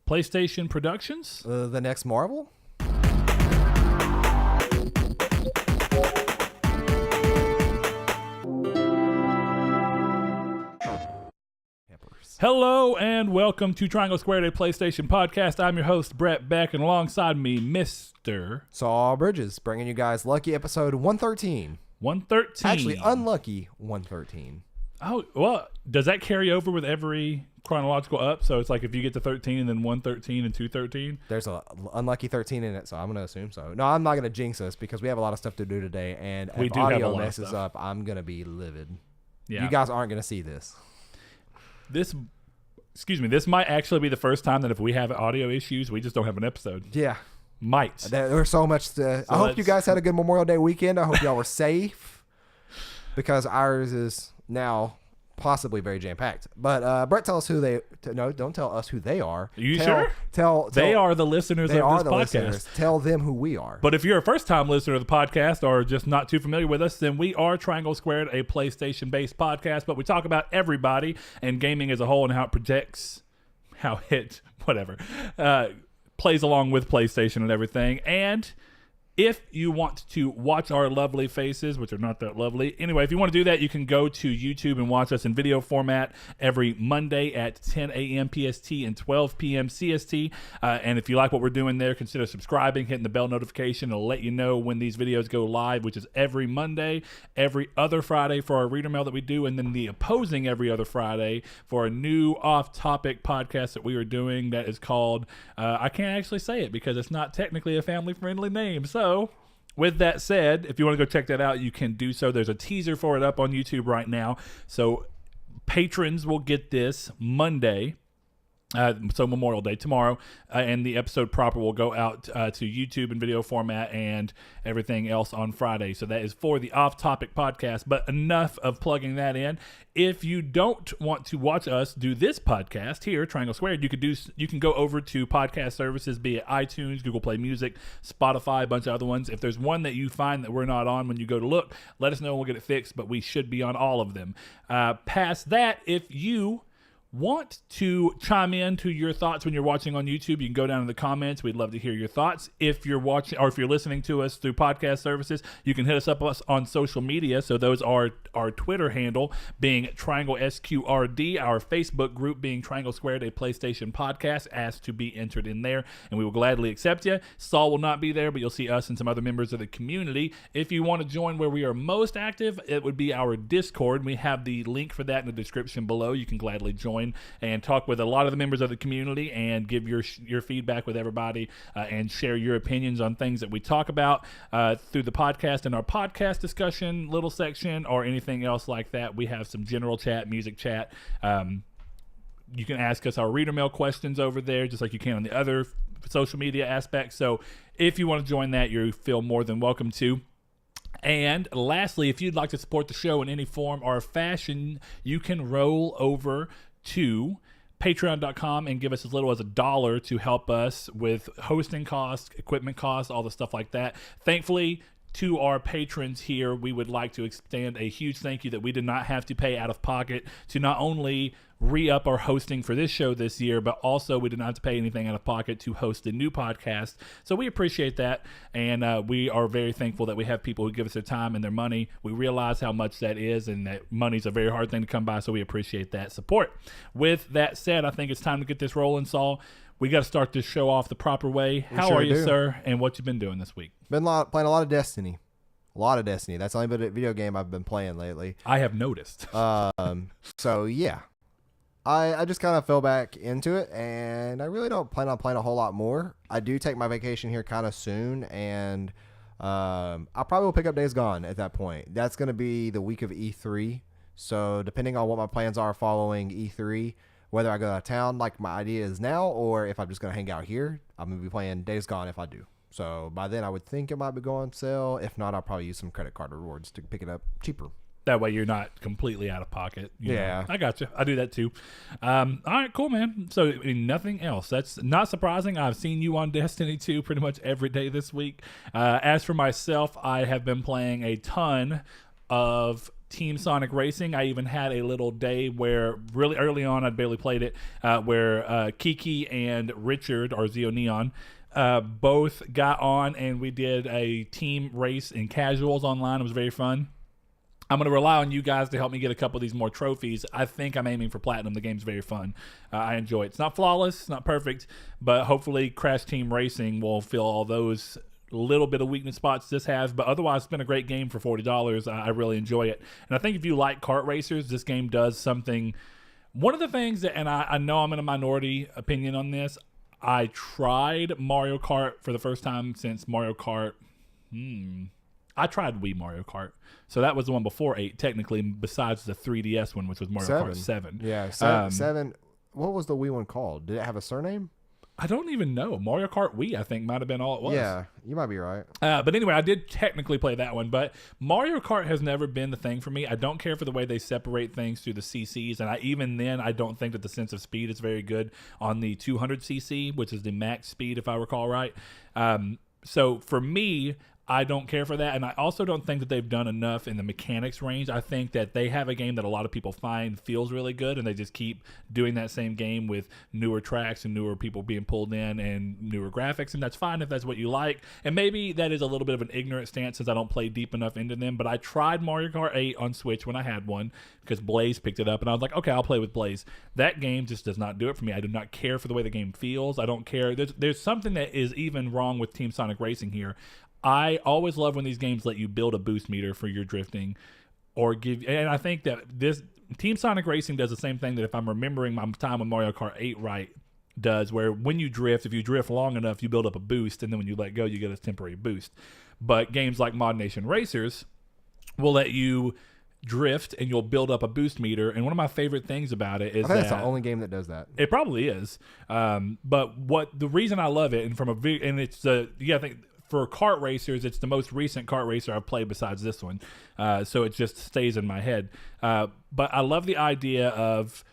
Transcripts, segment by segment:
PlayStation Productions? The next Marvel? Hello and welcome to Triangle Squared, a PlayStation podcast. I'm your host, Brett Beck, and alongside me, Mr. Saul Bridges, bringing you guys lucky episode 113. 113. Actually, unlucky 113. Oh, well, does that carry over with every chronological up? So it's like if you get to 13 and then 113 and 213? There's a unlucky 13 in it, so I'm going to assume so. No, I'm not going to jinx us because we have a lot of stuff to do today, and we if do have a audio lot of messes stuff. up, I'm going to be livid. Yeah. You guys aren't going to see this. This might actually be the first time that if we have audio issues, we just don't have an episode. Yeah. Might. There's so much to... I hope you guys had a good Memorial Day weekend. I hope y'all were safe because ours is now possibly very jam-packed. But Brett, tell us who they... No, don't tell us who they are. You sure? They are the listeners of this podcast. Listeners. Tell them who we are. But if you're a first-time listener of the podcast or just not too familiar with us, then we are Triangle Squared, a PlayStation-based podcast. But we talk about everybody and gaming as a whole and how it projects, how it, whatever, plays along with PlayStation and everything. And if you want to watch our lovely faces, which are not that lovely. Anyway, if you want to do that, you can go to YouTube and watch us in video format every Monday at 10 a.m. PST and 12 p.m. CST. And if you like what we're doing there, consider subscribing, hitting the bell notification. It'll let you know when these videos go live, which is every Monday, every other Friday for our reader mail that we do, and then the opposing every other Friday for a new off-topic podcast that we are doing that is called, I can't actually say it because it's not technically a family-friendly name. So with that said, if you want to go check that out, you can do so. There's a teaser for it up on YouTube right now. So patrons will get this Monday. So Memorial Day tomorrow, and the episode proper will go out to YouTube in video format and everything else on Friday. So that is for the off-topic podcast, but enough of plugging that in. If you don't want to watch us do this podcast here, Triangle Squared, you can go over to podcast services, be it iTunes, Google Play Music, Spotify, a bunch of other ones. If there's one that you find that we're not on when you go to look, let us know and we'll get it fixed, but we should be on all of them. Past that, if you want to chime in to your thoughts when you're watching on YouTube, you can go down in the comments. We'd love to hear your thoughts. If you're watching or if you're listening to us through podcast services, you can hit us up on social media. So those are our Twitter handle being Triangle SQRD, our Facebook group being Triangle Squared, a PlayStation podcast, asked to be entered in there, and we will gladly accept you. Saul will not be there, but you'll see us and some other members of the community. If you want to join where we are most active, it would be our Discord. We have the link for that in the description below. You can gladly join and talk with a lot of the members of the community and give your feedback with everybody and share your opinions on things that we talk about through the podcast and our podcast discussion little section or anything else like that. We have some general chat, music chat. You can ask us our reader mail questions over there just like you can on the other social media aspects. So if you want to join that, you feel more than welcome to. And lastly, if you'd like to support the show in any form or fashion, you can roll over to patreon.com and give us as little as $1 to help us with hosting costs, equipment costs, all the stuff like that. Thankfully, to our patrons here, we would like to extend a huge thank you that we did not have to pay out of pocket to not only re-up our hosting for this show this year, but also we did not have to pay anything out of pocket to host a new podcast. So we appreciate that, and we are very thankful that we have people who give us their time and their money. We realize how much that is, and that money's a very hard thing to come by, so we appreciate that support. With that said, I think it's time to get this rolling, Saul. We got to start this show off the proper way. How are you, sir? And what you been doing this week? Been playing a lot of Destiny. A lot of Destiny. That's the only video game I've been playing lately. I have noticed. So, yeah. I just kind of fell back into it, and I really don't plan on playing a whole lot more. I do take my vacation here kind of soon, and I probably will pick up Days Gone at that point. That's going to be the week of E3. So, depending on what my plans are following E3, whether I go out of town like my idea is now, or if I'm just going to hang out here, I'm going to be playing Days Gone if I do. So by then I would think it might be going on sale. If not, I'll probably use some credit card rewards to pick it up cheaper. That way you're not completely out of pocket. Yeah. I got you. I do that too. All right, cool, man. So nothing else. That's not surprising. I've seen you on Destiny 2 pretty much every day this week. As for myself, I have been playing a ton of Team Sonic Racing. I even had a little day where really early on, I'd barely played it, where Kiki and Richard, or Zeo Neon, both got on and we did a team race in casuals online. It was very fun. I'm going to rely on you guys to help me get a couple of these more trophies. I think I'm aiming for platinum. The game's very fun. I enjoy it. It's not flawless, it's not perfect, but hopefully Crash Team Racing will fill all those little bit of weakness spots this has. But otherwise, it's been a great game for $40. I really enjoy it. And I think if you like kart racers, this game does something. One of the things that, and I know I'm in a minority opinion on this, I tried Mario Kart for the first time since Mario Kart. I tried Wii Mario Kart. So that was the one before 8, technically, besides the 3DS one, which was Mario Kart 7. Yeah, 7. What was the Wii one called? Did it have a surname? I don't even know. Mario Kart Wii, I think, might have been all it was. Yeah, you might be right. But anyway, I did technically play that one. But Mario Kart has never been the thing for me. I don't care for the way they separate things through the CCs. And even then, I don't think that the sense of speed is very good on the 200cc, which is the max speed, if I recall right. So for me, I don't care for that, and I also don't think that they've done enough in the mechanics range. I think that they have a game that a lot of people find feels really good, and they just keep doing that same game with newer tracks and newer people being pulled in and newer graphics, and that's fine if that's what you like. And maybe that is a little bit of an ignorant stance since I don't play deep enough into them, but I tried Mario Kart 8 on Switch when I had one because Blaze picked it up, and I was like, okay, I'll play with Blaze. That game just does not do it for me. I do not care for the way the game feels. I don't care. There's something that is even wrong with Team Sonic Racing here. I always love when these games let you build a boost meter for your drifting, or and I think that this Team Sonic Racing does the same thing that, if I'm remembering my time with Mario Kart 8 right, does, where when you drift, if you drift long enough, you build up a boost, and then when you let go, you get a temporary boost. But games like Mod Nation Racers will let you drift and you'll build up a boost meter, and one of my favorite things about it is I think that's the only game that does that. It probably is. But the reason I love it, and it's I think for kart racers, it's the most recent kart racer I've played besides this one. So it just stays in my head. But I love the idea of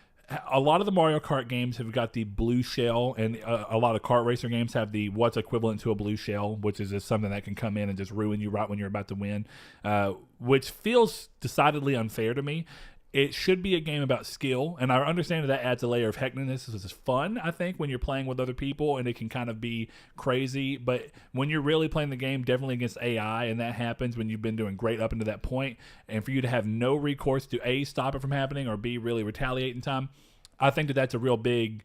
a lot of the Mario Kart games have got the blue shell, and a lot of kart racer games have the what's equivalent to a blue shell, which is just something that can come in and just ruin you right when you're about to win, which feels decidedly unfair to me. It should be a game about skill, and I understand that adds a layer of hecticness. This is fun, I think, when you're playing with other people, and it can kind of be crazy. But when you're really playing the game, definitely against AI, and that happens when you've been doing great up into that point, and for you to have no recourse to A, stop it from happening, or B, really retaliate in time, I think that that's a real big...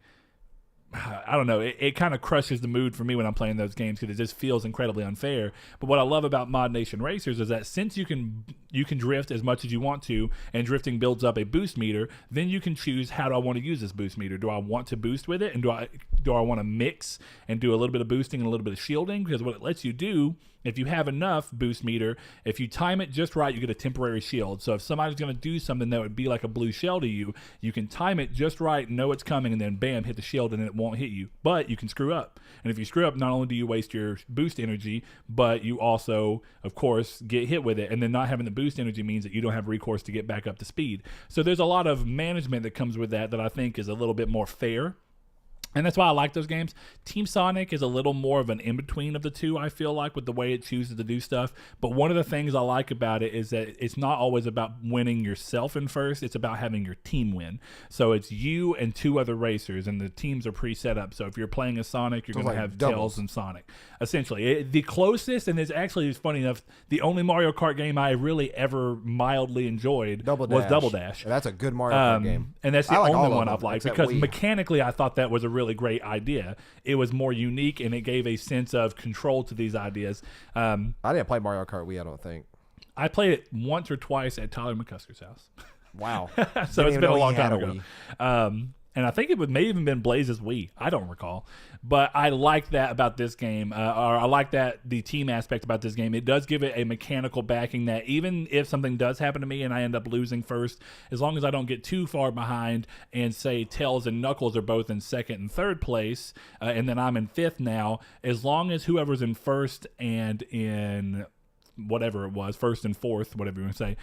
I don't know. It kind of crushes the mood for me when I'm playing those games because it just feels incredibly unfair. But what I love about Mod Nation Racers is that since you can drift as much as you want to, and drifting builds up a boost meter, then you can choose, how do I want to use this boost meter? Do I want to boost with it, and do I want to mix and do a little bit of boosting and a little bit of shielding? Because what it lets you do, if you have enough boost meter, if you time it just right, you get a temporary shield. So if somebody's going to do something that would be like a blue shell to you, you can time it just right, know it's coming, and then bam, hit the shield, and it won't hit you. But you can screw up. And if you screw up, not only do you waste your boost energy, but you also, of course, get hit with it. And then not having the boost energy means that you don't have recourse to get back up to speed. So there's a lot of management that comes with that I think is a little bit more fair. And that's why I like those games. Team Sonic is a little more of an in-between of the two, I feel like, with the way it chooses to do stuff. But one of the things I like about it is that it's not always about winning yourself in first. It's about having your team win. So it's you and two other racers, and the teams are pre-set up. So if you're playing as Sonic, you're going to have Tails and Sonic. Essentially, the closest, and it's actually funny enough, the only Mario Kart game I really ever mildly enjoyed was Double Dash. Yeah, that's a good Mario Kart game. And that's the only one I've liked because mechanically I thought that was a really great idea. It was more unique, and it gave a sense of control to these ideas. I didn't play Mario Kart Wii, I don't think. I played it once or twice at Tyler McCusker's house. Wow. So it's been a long time ago. And I think it may even been Blaze's Wii. I don't recall. But I like that about this game. Or I like that the team aspect about this game. It does give it a mechanical backing that even if something does happen to me and I end up losing first, as long as I don't get too far behind and say Tails and Knuckles are both in second and third place, and then I'm in fifth now, as long as whoever's in first and in whatever it was, first and fourth, whatever you want to say,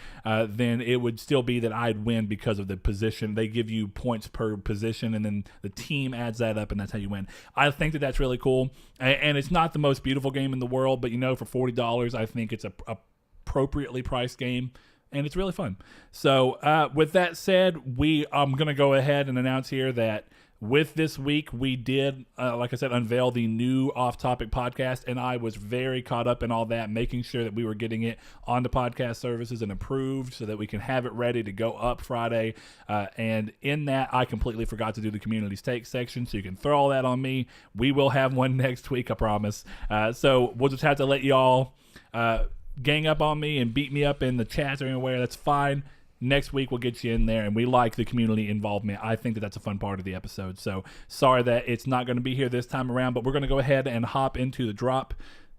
then it would still be that I'd win because of the position. They give you points per position, and then the team adds that up, and that's how you win. I think that that's really cool, and it's not the most beautiful game in the world, but for $40, I think it's a appropriately priced game. and it's really fun. So with that said, I'm going to go ahead and announce here that with this week, we did, like I said, unveil the new off-topic podcast, and I was very caught up in all that, making sure that we were getting it onto podcast services and approved so that we can have it ready to go up Friday. And in that, I completely forgot to do the community's take section, so you can throw all that on me. We will have one next week, I promise. So we'll just have to let y'all gang up on me and beat me up in the chats or anywhere. That's fine. Next week, we'll get you in there, and we like the community involvement. I think that that's a fun part of the episode. So sorry that it's not going to be here this time around, but we're going to go ahead and hop into the drop.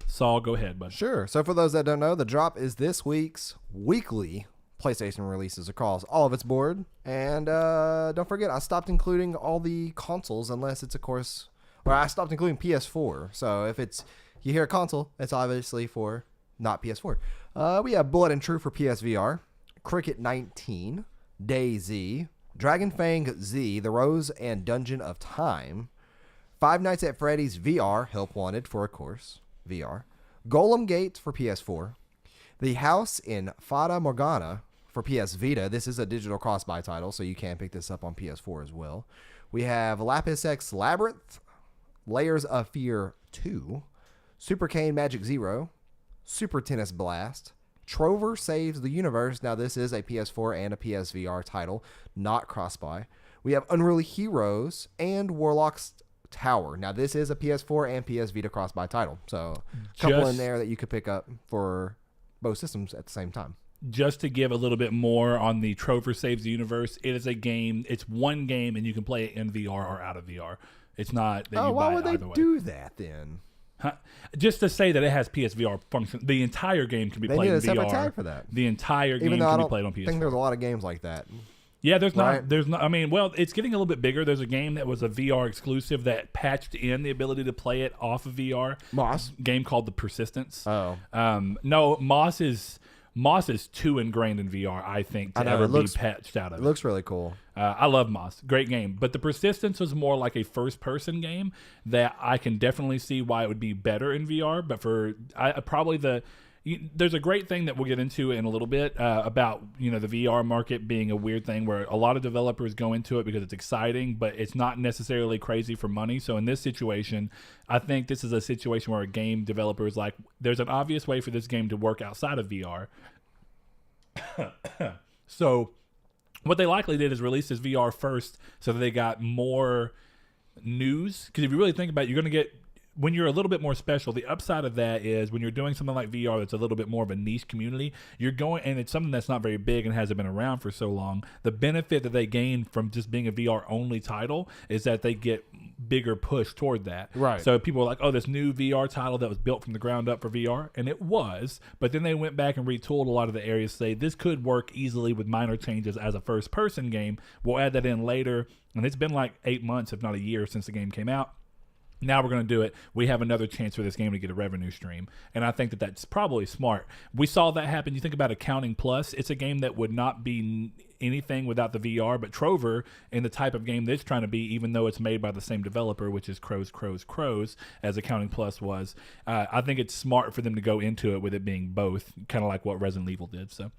Saul, go ahead, bud. Sure. So for those that don't know, the drop is this week's weekly PlayStation releases across all of its board. And don't forget, I stopped including all the consoles unless it's, of course, or I stopped including PS4. So if you hear a console, it's obviously for not PS4. We have Blood and Truth for PSVR. Cricket 19, DayZ, Dragon Fang Z, The Rose and Dungeon of Time, Five Nights at Freddy's VR, Help Wanted for, of course, VR, Golem Gate for PS4, The House in Fata Morgana for PS Vita. This is a digital cross-buy title, so you can pick this up on PS4 as well. We have Lapis X Labyrinth, Layers of Fear 2, Super Cane Magic Zero, Super Tennis Blast, Trover Saves the Universe. Now, this is a PS4 and a PSVR title, not cross-buy. We have Unruly Heroes and Warlock's Tower. Now, this is a PS4 and PS Vita cross-buy title. So, a couple in there that you could pick up for both systems at the same time. Just to give a little bit more on the Trover Saves the Universe, it is a game. It's one game, and you can play it in VR or out of VR. It's not that you buy it either way. Why would they do that, then? Just to say that it has PSVR function. The entire game can be played in VR. They need a separate tag for that. The entire game can be played on PS4. I think there's a lot of games like that. Yeah, there's not. I mean, well, it's getting a little bit bigger. There's a game that was a VR exclusive that patched in the ability to play it off of VR. Moss? A game called The Persistence. Oh. No, Moss is too ingrained in VR, I think, to ever be patched out of it. It looks really cool. I love Moss. Great game. But The Persistence was more like a first-person game that I can definitely see why it would be better in VR. But there's a great thing that we'll get into in a little bit about the VR market being a weird thing where a lot of developers go into it because it's exciting, but it's not necessarily crazy for money. So in this situation, I think this is a situation where a game developer is like, there's an obvious way for this game to work outside of VR. So what they likely did is release this VR first so that they got more news. Because if you really think about it, you're going to get, when you're a little bit more special, the upside of that is when you're doing something like VR that's a little bit more of a niche community, you're going, and it's something that's not very big and hasn't been around for so long. The benefit that they gain from just being a VR only title is that they get bigger push toward that. Right. So people are like, oh, this new VR title that was built from the ground up for VR, and it was, but then they went back and retooled a lot of the areas to say this could work easily with minor changes as a first person game. We'll add that in later, and it's been like 8 months, if not a year, since the game came out. Now we're going to do it. We have another chance for this game to get a revenue stream. And I think that that's probably smart. We saw that happen. You think about Accounting Plus. It's a game that would not be anything without the VR. But Trover, in the type of game that it's trying to be, even though it's made by the same developer, which is Crows, as Accounting Plus was, I think it's smart for them to go into it with it being both, kind of like what Resident Evil did. So,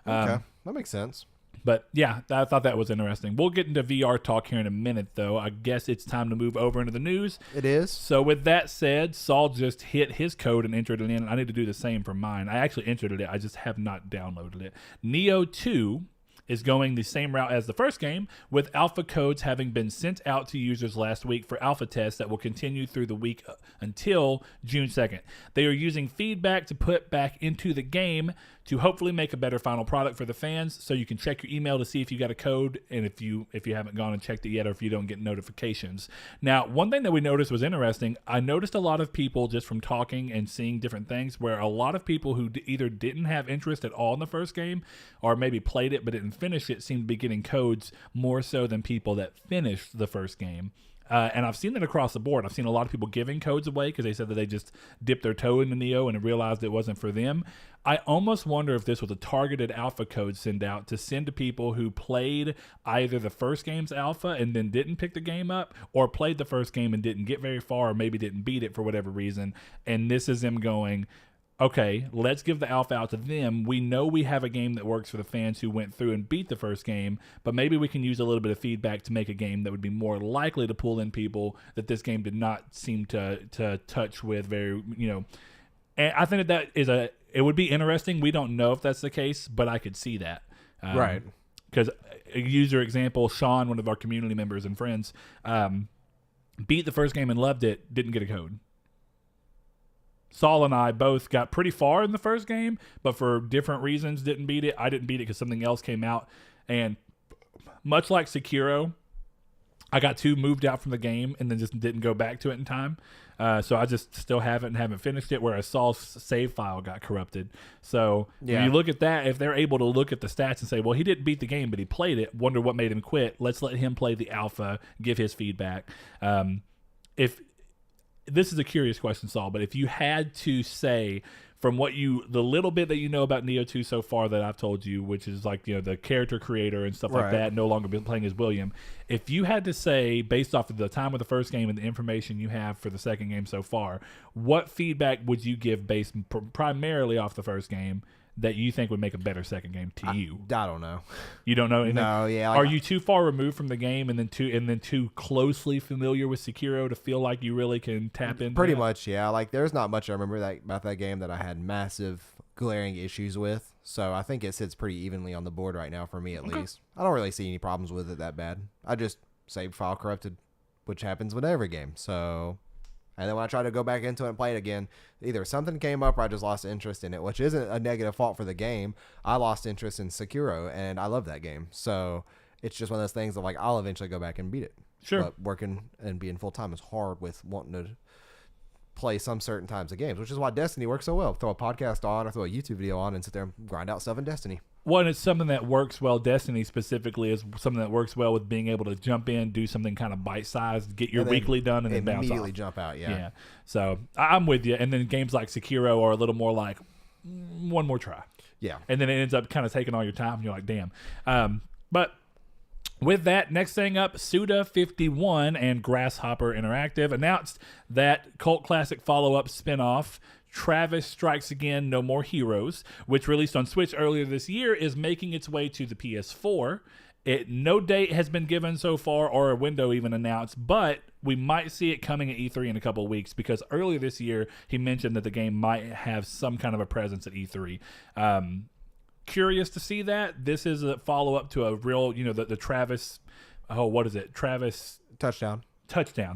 okay, that makes sense. But yeah, I thought that was interesting. We'll get into VR talk here in a minute, though. I guess it's time to move over into the news. It is. So with that said, Saul just hit his code and entered it in. I need to do the same for mine. I actually entered it. I just have not downloaded it. Neo 2 is going the same route as the first game, with alpha codes having been sent out to users last week for alpha tests that will continue through the week until June 2nd. They are using feedback to put back into the game to hopefully make a better final product for the fans, so you can check your email to see if you got a code, and if you haven't gone and checked it yet, or if you don't get notifications. Now, one thing that we noticed was interesting. I noticed a lot of people, just from talking and seeing different things, where a lot of people who either didn't have interest at all in the first game, or maybe played it but didn't finish it, seemed to be getting codes more so than people that finished the first game. And I've seen that across the board. I've seen a lot of people giving codes away because they said that they just dipped their toe into Neo and realized it wasn't for them. I almost wonder if this was a targeted alpha code send out to send to people who played either the first game's alpha and then didn't pick the game up, or played the first game and didn't get very far, or maybe didn't beat it for whatever reason. And this is them going, okay, let's give the alpha out to them. We know we have a game that works for the fans who went through and beat the first game, but maybe we can use a little bit of feedback to make a game that would be more likely to pull in people that this game did not seem to touch with very, And I think that it would be interesting. We don't know if that's the case, but I could see that. Right. Because a user example, Sean, one of our community members and friends, beat the first game and loved it, didn't get a code. Saul and I both got pretty far in the first game, but for different reasons didn't beat it. I didn't beat it because something else came out. And much like Sekiro, I got too moved out from the game and then just didn't go back to it in time. So I just still haven't finished it, whereas Saul's save file got corrupted. So when you look at that, if they're able to look at the stats and say, well, he didn't beat the game, but he played it, wonder what made him quit. Let's let him play the alpha, give his feedback. If this is a curious question, Saul, but if you had to say from the little bit that you know about Neo 2 so far that I've told you, which is like, the character creator and stuff like that, no longer been playing as William. If you had to say, based off of the time of the first game and the information you have for the second game so far, what feedback would you give based primarily off the first game that you think would make a better second game to you? I don't know. You don't know anything? No, yeah. Are you too far removed from the game and then too closely familiar with Sekiro to feel like you really can tap into Pretty that? much, yeah. Like, there's not much I remember about that game that I had massive glaring issues with. So I think it sits pretty evenly on the board right now for me, at least. I don't really see any problems with it that bad. I just saved file corrupted, which happens with every game. So... And then when I tried to go back into it and play it again, either something came up or I just lost interest in it, which isn't a negative fault for the game. I lost interest in Sekiro, and I love that game. So it's just one of those things that, like, I'll eventually go back and beat it. Sure. But working and being full-time is hard with wanting to play some certain times of games, which is why Destiny works so well. Throw a podcast on or throw a YouTube video on and sit there and grind out stuff in Destiny. Well, and it's something that works well. Destiny specifically is something that works well with being able to jump in, do something kind of bite-sized, get your weekly done, and then bounce off. Immediately jump out, yeah. So I'm with you. And then games like Sekiro are a little more like, one more try. Yeah. And then it ends up kind of taking all your time, and you're like, damn. But with that, next thing up, Suda51 and Grasshopper Interactive announced that cult classic follow-up spinoff, Travis Strikes Again, No More Heroes, which released on Switch earlier this year, is making its way to the PS4. No date has been given so far or a window even announced, but we might see it coming at E3 in a couple of weeks because earlier this year he mentioned that the game might have some kind of a presence at E3. Curious to see that. This is a follow-up to a real, the Travis, what is it? Travis Touchdown.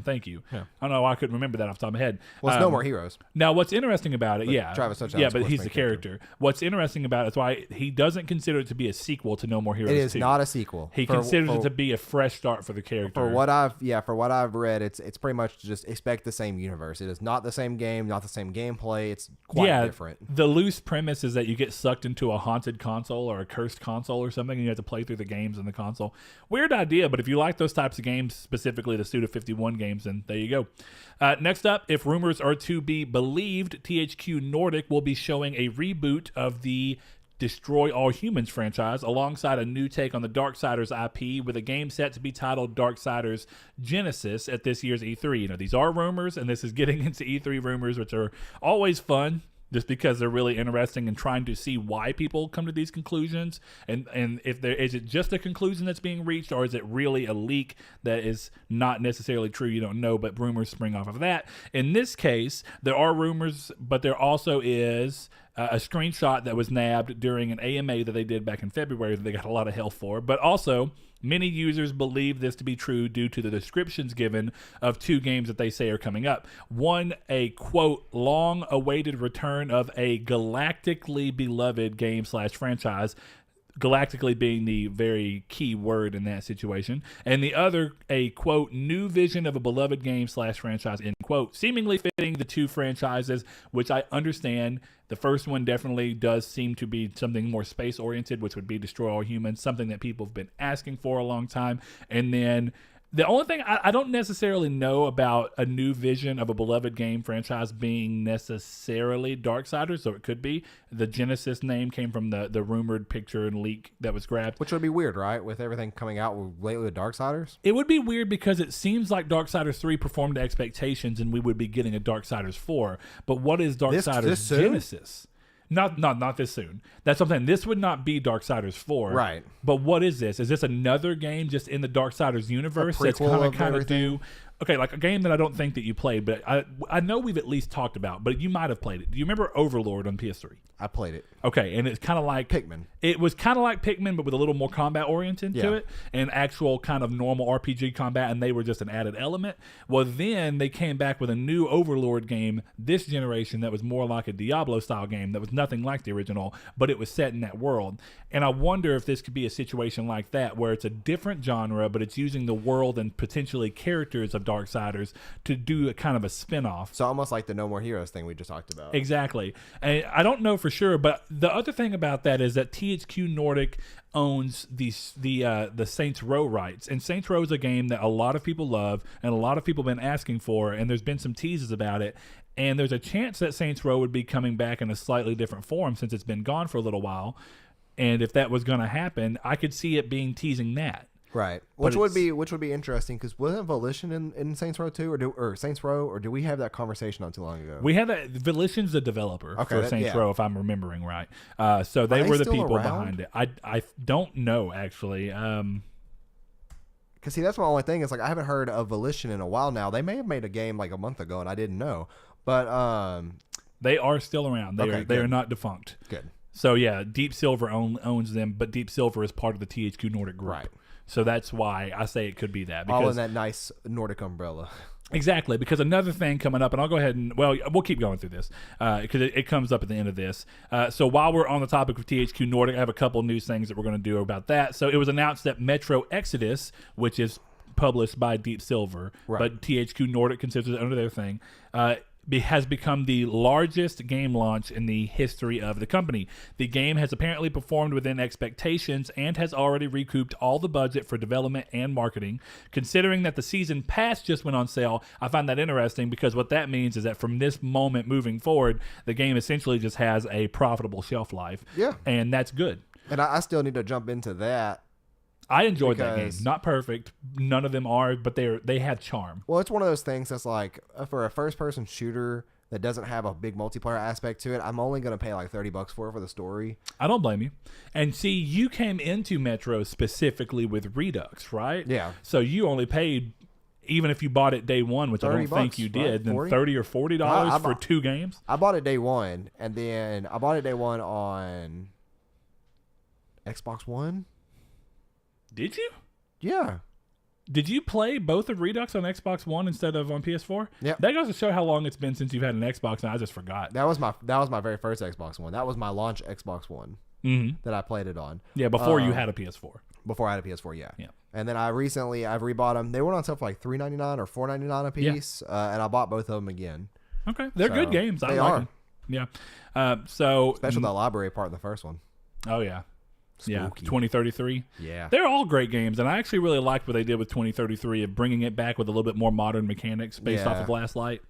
Thank you. Yeah. I don't know why I couldn't remember that off the top of my head. Well, it's No More Heroes. Now, what's interesting about it, Travis Touchdown. Yeah, but he's the character. What's interesting about it is why he doesn't consider it to be a sequel to No More Heroes. It is 2. not a sequel. He considers it to be a fresh start for the character. For what I've read, it's pretty much just expect the same universe. It is not the same game, not the same gameplay. It's quite different. The loose premise is that you get sucked into a haunted console or a cursed console or something, and you have to play through the games in the console. Weird idea, but if you like those types of games, specifically the Suda51 games, then there you go. Next up, if rumors are to be believed, THQ Nordic will be showing a reboot of the Destroy All Humans franchise alongside a new take on the Darksiders IP with a game set to be titled Darksiders Genesis at this year's E3. These are rumors, and this is getting into E3 rumors, which are always fun. Just because they're really interesting and trying to see why people come to these conclusions, and if there is it just a conclusion that's being reached, or is it really a leak that is not necessarily true? You don't know, but rumors spring off of that. In this case, there are rumors, but there also is a screenshot that was nabbed during an AMA that they did back in February that they got a lot of hell for. But also, many users believe this to be true due to the descriptions given of two games that they say are coming up. One, a, quote, long-awaited return of a galactically beloved game/franchise, galactically being the very key word in that situation. And the other, a, quote, new vision of a beloved game/franchise, end quote, seemingly fitting the two franchises, which I understand. The first one definitely does seem to be something more space-oriented, which would be Destroy All Humans, something that people have been asking for a long time. And then The only thing I don't necessarily know about a new vision of a beloved game franchise being necessarily Darksiders, so it could be. The Genesis name came from the rumored picture and leak that was grabbed. Which would be weird, right? With everything coming out lately with Darksiders? It would be weird because it seems like Darksiders 3 performed to expectations and we would be getting a Darksiders 4. But what is Darksiders this Genesis? Not this soon. That's something. This would not be Darksiders 4. Right. But what is this? Is this another game just in the Darksiders universe that's prequel of kind of everything? do? Okay, like a game that I don't think that you played, but I know we've at least talked about, but you might have played it. Do you remember Overlord on PS3? I played it. Okay, and it's kind of like Pikmin. It was kind of like Pikmin, but with a little more combat oriented to it, and actual kind of normal RPG combat, and they were just an added element. Well, then they came back with a new Overlord game this generation that was more like a Diablo style game that was nothing like the original, but it was set in that world. And I wonder if this could be a situation like that, where it's a different genre, but it's using the world and potentially characters of Darksiders to do a kind of a spin-off. So almost like the No More Heroes thing we just talked about. Exactly. And I don't know for sure, but the other thing about that is that THQ Nordic owns the Saints Row rights, and Saints Row is a game that a lot of people love and a lot of people have been asking for, and there's been some teases about it, and there's a chance that Saints Row would be coming back in a slightly different form since it's been gone for a little while. And if that was going to happen, I could see it being teasing that. Right, which would be interesting because wasn't Volition in Saints Row 2 or Saints Row, or did we have that conversation not too long ago? We had that. Volition's the developer for Saints Row, if I'm remembering right. So they were the people behind it. I don't know actually. Because see, that's my only thing. Is like I haven't heard of Volition in a while now. They may have made a game like a month ago and I didn't know, but they are still around. They are not defunct. Good. So yeah, Deep Silver owns them, but Deep Silver is part of the THQ Nordic group. Right. So that's why I say it could be that. All in that nice Nordic umbrella. Exactly, because another thing coming up, and I'll go ahead and, well, we'll keep going through this because it comes up at the end of this. So while we're on the topic of THQ Nordic, I have a couple news things that we're going to do about that. So it was announced that Metro Exodus, which is published by Deep Silver, but THQ Nordic considers it under their thing, has become the largest game launch in the history of the company. The game has apparently performed within expectations and has already recouped all the budget for development and marketing. Considering that the season pass just went on sale, I find that interesting because what that means is that from this moment moving forward, the game essentially just has a profitable shelf life. Yeah. And that's good. And I still need to jump into that. I enjoyed that game. Not perfect. None of them are, but they have charm. Well, it's one of those things that's like, for a first-person shooter that doesn't have a big multiplayer aspect to it, I'm only going to pay like $30 for the story. I don't blame you. And see, you came into Metro specifically with Redux, right? Yeah. So you only paid, even if you bought it day one, which I don't think you did, then $30 or $40 for 2 games? I bought it day one, and then I bought it day one on Xbox One. Did you? Yeah. Did you play both of Redux on Xbox One instead of on PS4? Yeah. That goes to show how long it's been since you've had an Xbox, and I just forgot. That was my very first Xbox One. That was my launch Xbox One that I played it on. Yeah, before you had a PS4. Before I had a PS4, yeah. Yeah. And then I've rebought them. They were on sale for like $3.99 or $4.99 a piece, and I bought both of them again. Okay, they're good games. I they like are. them. Yeah. So especially the library part in the first one. Oh yeah. Spooky. Yeah, 2033. Yeah. They're all great games, and I actually really liked what they did with 2033 of bringing it back with a little bit more modern mechanics based off of Last Light.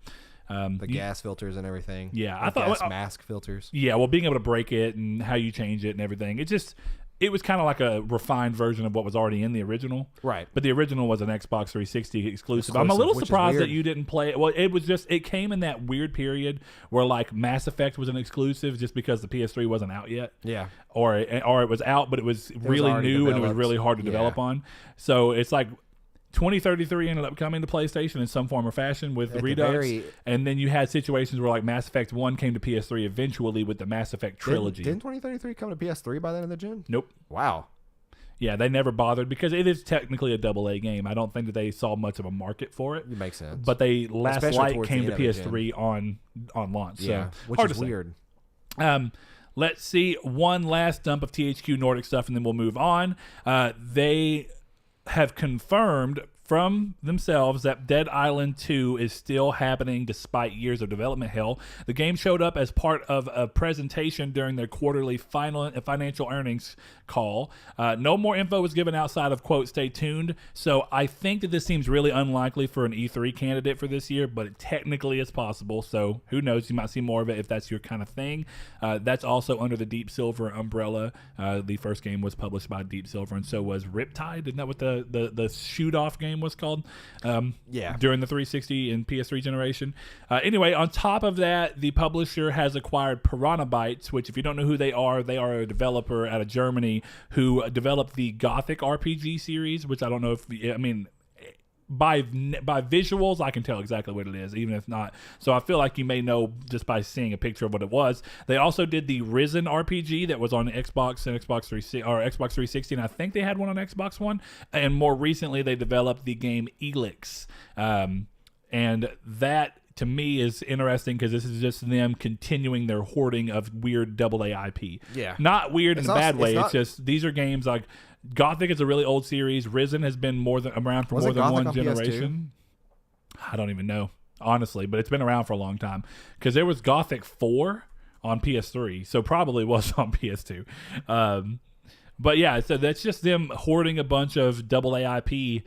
The gas filters and everything. Yeah, I thought gas mask filters. Yeah, well, being able to break it and how you change it and everything. It was kind of like a refined version of what was already in the original. Right. But the original was an Xbox 360 exclusive. I'm a little surprised that you didn't play it. Well, it came in that weird period where like Mass Effect was an exclusive just because the PS3 wasn't out yet. Yeah. Or it was out, but it was really new and it was really hard to develop on. So it's like 2033 ended up coming to PlayStation in some form or fashion with Redux, and then you had situations where like Mass Effect 1 came to PS3 eventually with the Mass Effect trilogy. Didn't 2033 come to PS3 by the end of the gen? Nope. Wow. Yeah, they never bothered because it is technically a AA game. I don't think that they saw much of a market for it. It makes sense. But Last Light came to PS3 on launch. Yeah, so which is weird. Let's see one last dump of THQ Nordic stuff, and then we'll move on. They have confirmed from themselves that Dead Island 2 is still happening despite years of development hell. The game showed up as part of a presentation during their quarterly financial earnings call. No more info was given outside of, quote, stay tuned. So I think that this seems really unlikely for an E3 candidate for this year, but technically it's possible. So who knows? You might see more of it if that's your kind of thing. That's also under the Deep Silver umbrella. The first game was published by Deep Silver, and so was Riptide. Isn't that what the shoot-off game was called? During the 360 and PS3 generation. Anyway, on top of that, the publisher has acquired Piranha Bytes, which, if you don't know who they are a developer out of Germany who developed the Gothic RPG series, which I don't know if, by visuals, I can tell exactly what it is, even if not. So I feel like you may know just by seeing a picture of what it was. They also did the Risen RPG that was on Xbox and Xbox 360, and I think they had one on Xbox One. And more recently, they developed the game Elix, and that, to me, is interesting because this is just them continuing their hoarding of weird AA IP. Yeah, not weird in a bad way. It's just these are games like Gothic is a really old series. Risen has been around for more than one generation. I don't even know, honestly, but it's been around for a long time because there was Gothic 4 on PS3, so probably was on PS2. But yeah, so that's just them hoarding a bunch of AA IP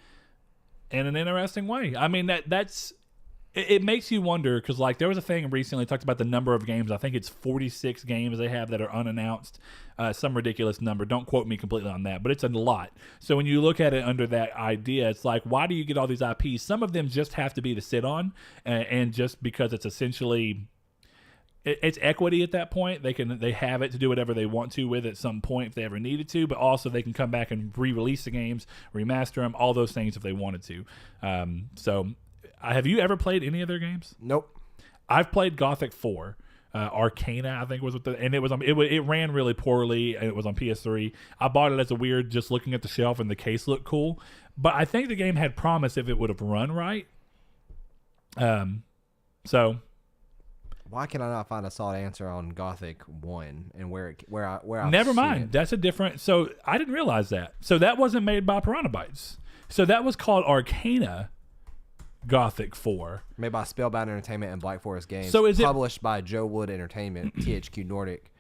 in an interesting way. I mean, that's. It makes you wonder because, like, there was a thing recently talked about the number of games. I think it's 46 games they have that are unannounced, some ridiculous number. Don't quote me completely on that, but it's a lot. So when you look at it under that idea, it's like, why do you get all these IPs? Some of them just have to be to sit on, and just because it's essentially it's equity at that point. They have it to do whatever they want to with at some point if they ever needed to, but also they can come back and re-release the games, remaster them, all those things if they wanted to. So. Have you ever played any of their games? Nope. I've played Gothic 4. Arcana, I think, was what and it was it ran really poorly, and it was on PS3. I bought it as a weird, just looking at the shelf, and the case looked cool. But I think the game had promise if it would have run right. So why can I not find a solid answer on Gothic 1 and where I've never seen mind. it? That's a different. So I didn't realize that. So that wasn't made by Piranha Bytes. So that was called Arcana. Gothic 4. Made by Spellbound Entertainment and Black Forest Games. So is published by Joe Wood Entertainment, THQ Nordic,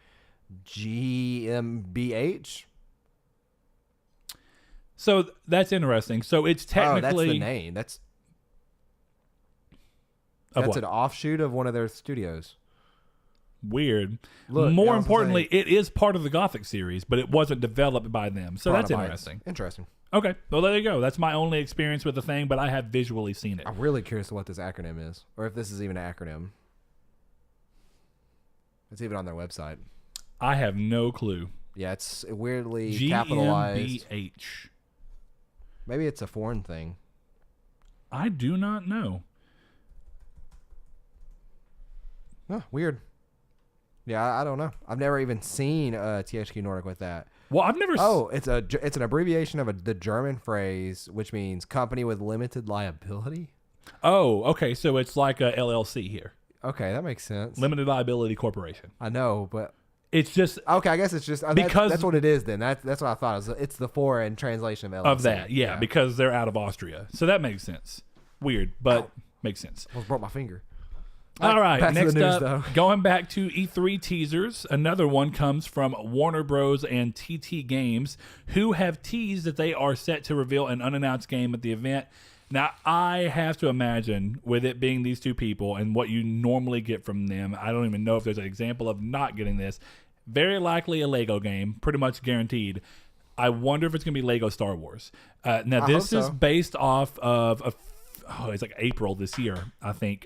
GmbH. So that's interesting. So it's technically that's the name. That's an offshoot of one of their studios. Weird. Look, more importantly, it is part of the Gothic series, but it wasn't developed by them. So that's interesting. Interesting. Okay, well, there you go. That's my only experience with the thing, but I have visually seen it. I'm really curious what this acronym is, or if this is even an acronym. It's even on their website. I have no clue. Yeah, it's weirdly capitalized. GmbH. Maybe it's a foreign thing. I do not know. Huh, weird. Yeah, I don't know. I've never even seen THQ Nordic with that. Well, I've never. It's an abbreviation of the German phrase, which means company with limited liability. Oh, okay. So it's like a LLC here. Okay, that makes sense. Limited Liability Corporation. I know, but it's just okay. I guess it's just because that's what it is. Then that's what I thought. It's the foreign translation of LLC. Of that, yeah, because they're out of Austria, so that makes sense. Weird, but makes sense. I almost broke my finger. All right, next news, up, going back to E3 teasers, another one comes from Warner Bros. And TT Games, who have teased that they are set to reveal an unannounced game at the event. Now, I have to imagine, with it being these two people and what you normally get from them, I don't even know if there's an example of not getting this, very likely a Lego game, pretty much guaranteed. I wonder if it's going to be Lego Star Wars. Now, this is based off of, it's like April this year, I think.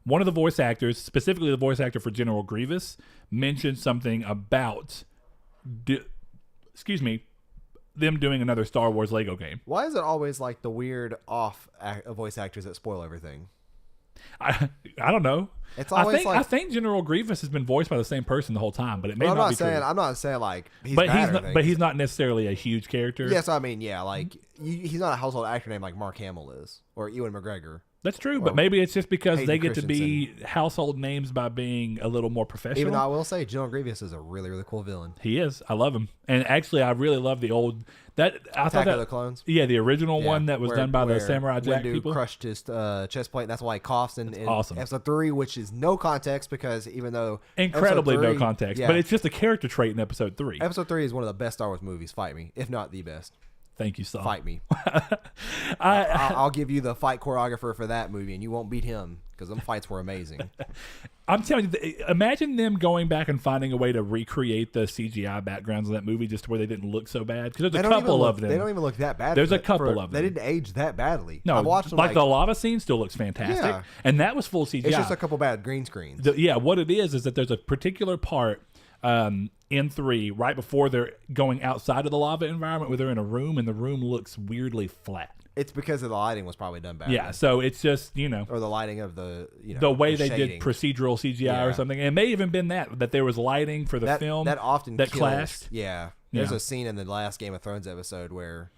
One of the voice actors, specifically the voice actor for General Grievous, mentioned something about, them doing another Star Wars Lego game. Why is it always like the weird voice actors that spoil everything? I don't know. It's always I think General Grievous has been voiced by the same person the whole time, but it may not be true. I'm not saying like he's but he's not necessarily a huge character. Yes, I mean, yeah, like he's not a household actor name like Mark Hamill is or Ewan McGregor. That's true, but maybe it's just because Hayden they get to be household names by being a little more professional. Even though I will say, General Grievous is a really, really cool villain. He is. I love him, and actually, I really love the old Attack of the Clones. Yeah, the original one that was done by the Samurai Jack Windu people. Crushed his chest plate, and that's why he coughs in awesome. episode 3, which is no context because even though incredibly no context, but it's just a character trait in episode 3. Episode 3 is one of the best Star Wars movies. Fight me, if not the best. Thank you, Saul. Fight me. I'll give you the fight choreographer for that movie, and you won't beat him because them fights were amazing. I'm telling you, imagine them going back and finding a way to recreate the CGI backgrounds of that movie just to where they didn't look so bad. Because there's a couple of them. They don't even look that bad. There's a couple of them. They didn't age that badly. No, I've watched them, like the lava scene still looks fantastic. Yeah. And that was full CGI. It's just a couple bad green screens. What it is that there's a particular part in 3 right before they're going outside of the lava environment where they're in a room and the room looks weirdly flat. It's because of the lighting was probably done bad. Yeah, so it's just, or the lighting of the way they shading. did procedural CGI or something. And it may even been that there was lighting for the film that often that kills. clashed. Yeah. There's a scene in the last Game of Thrones episode where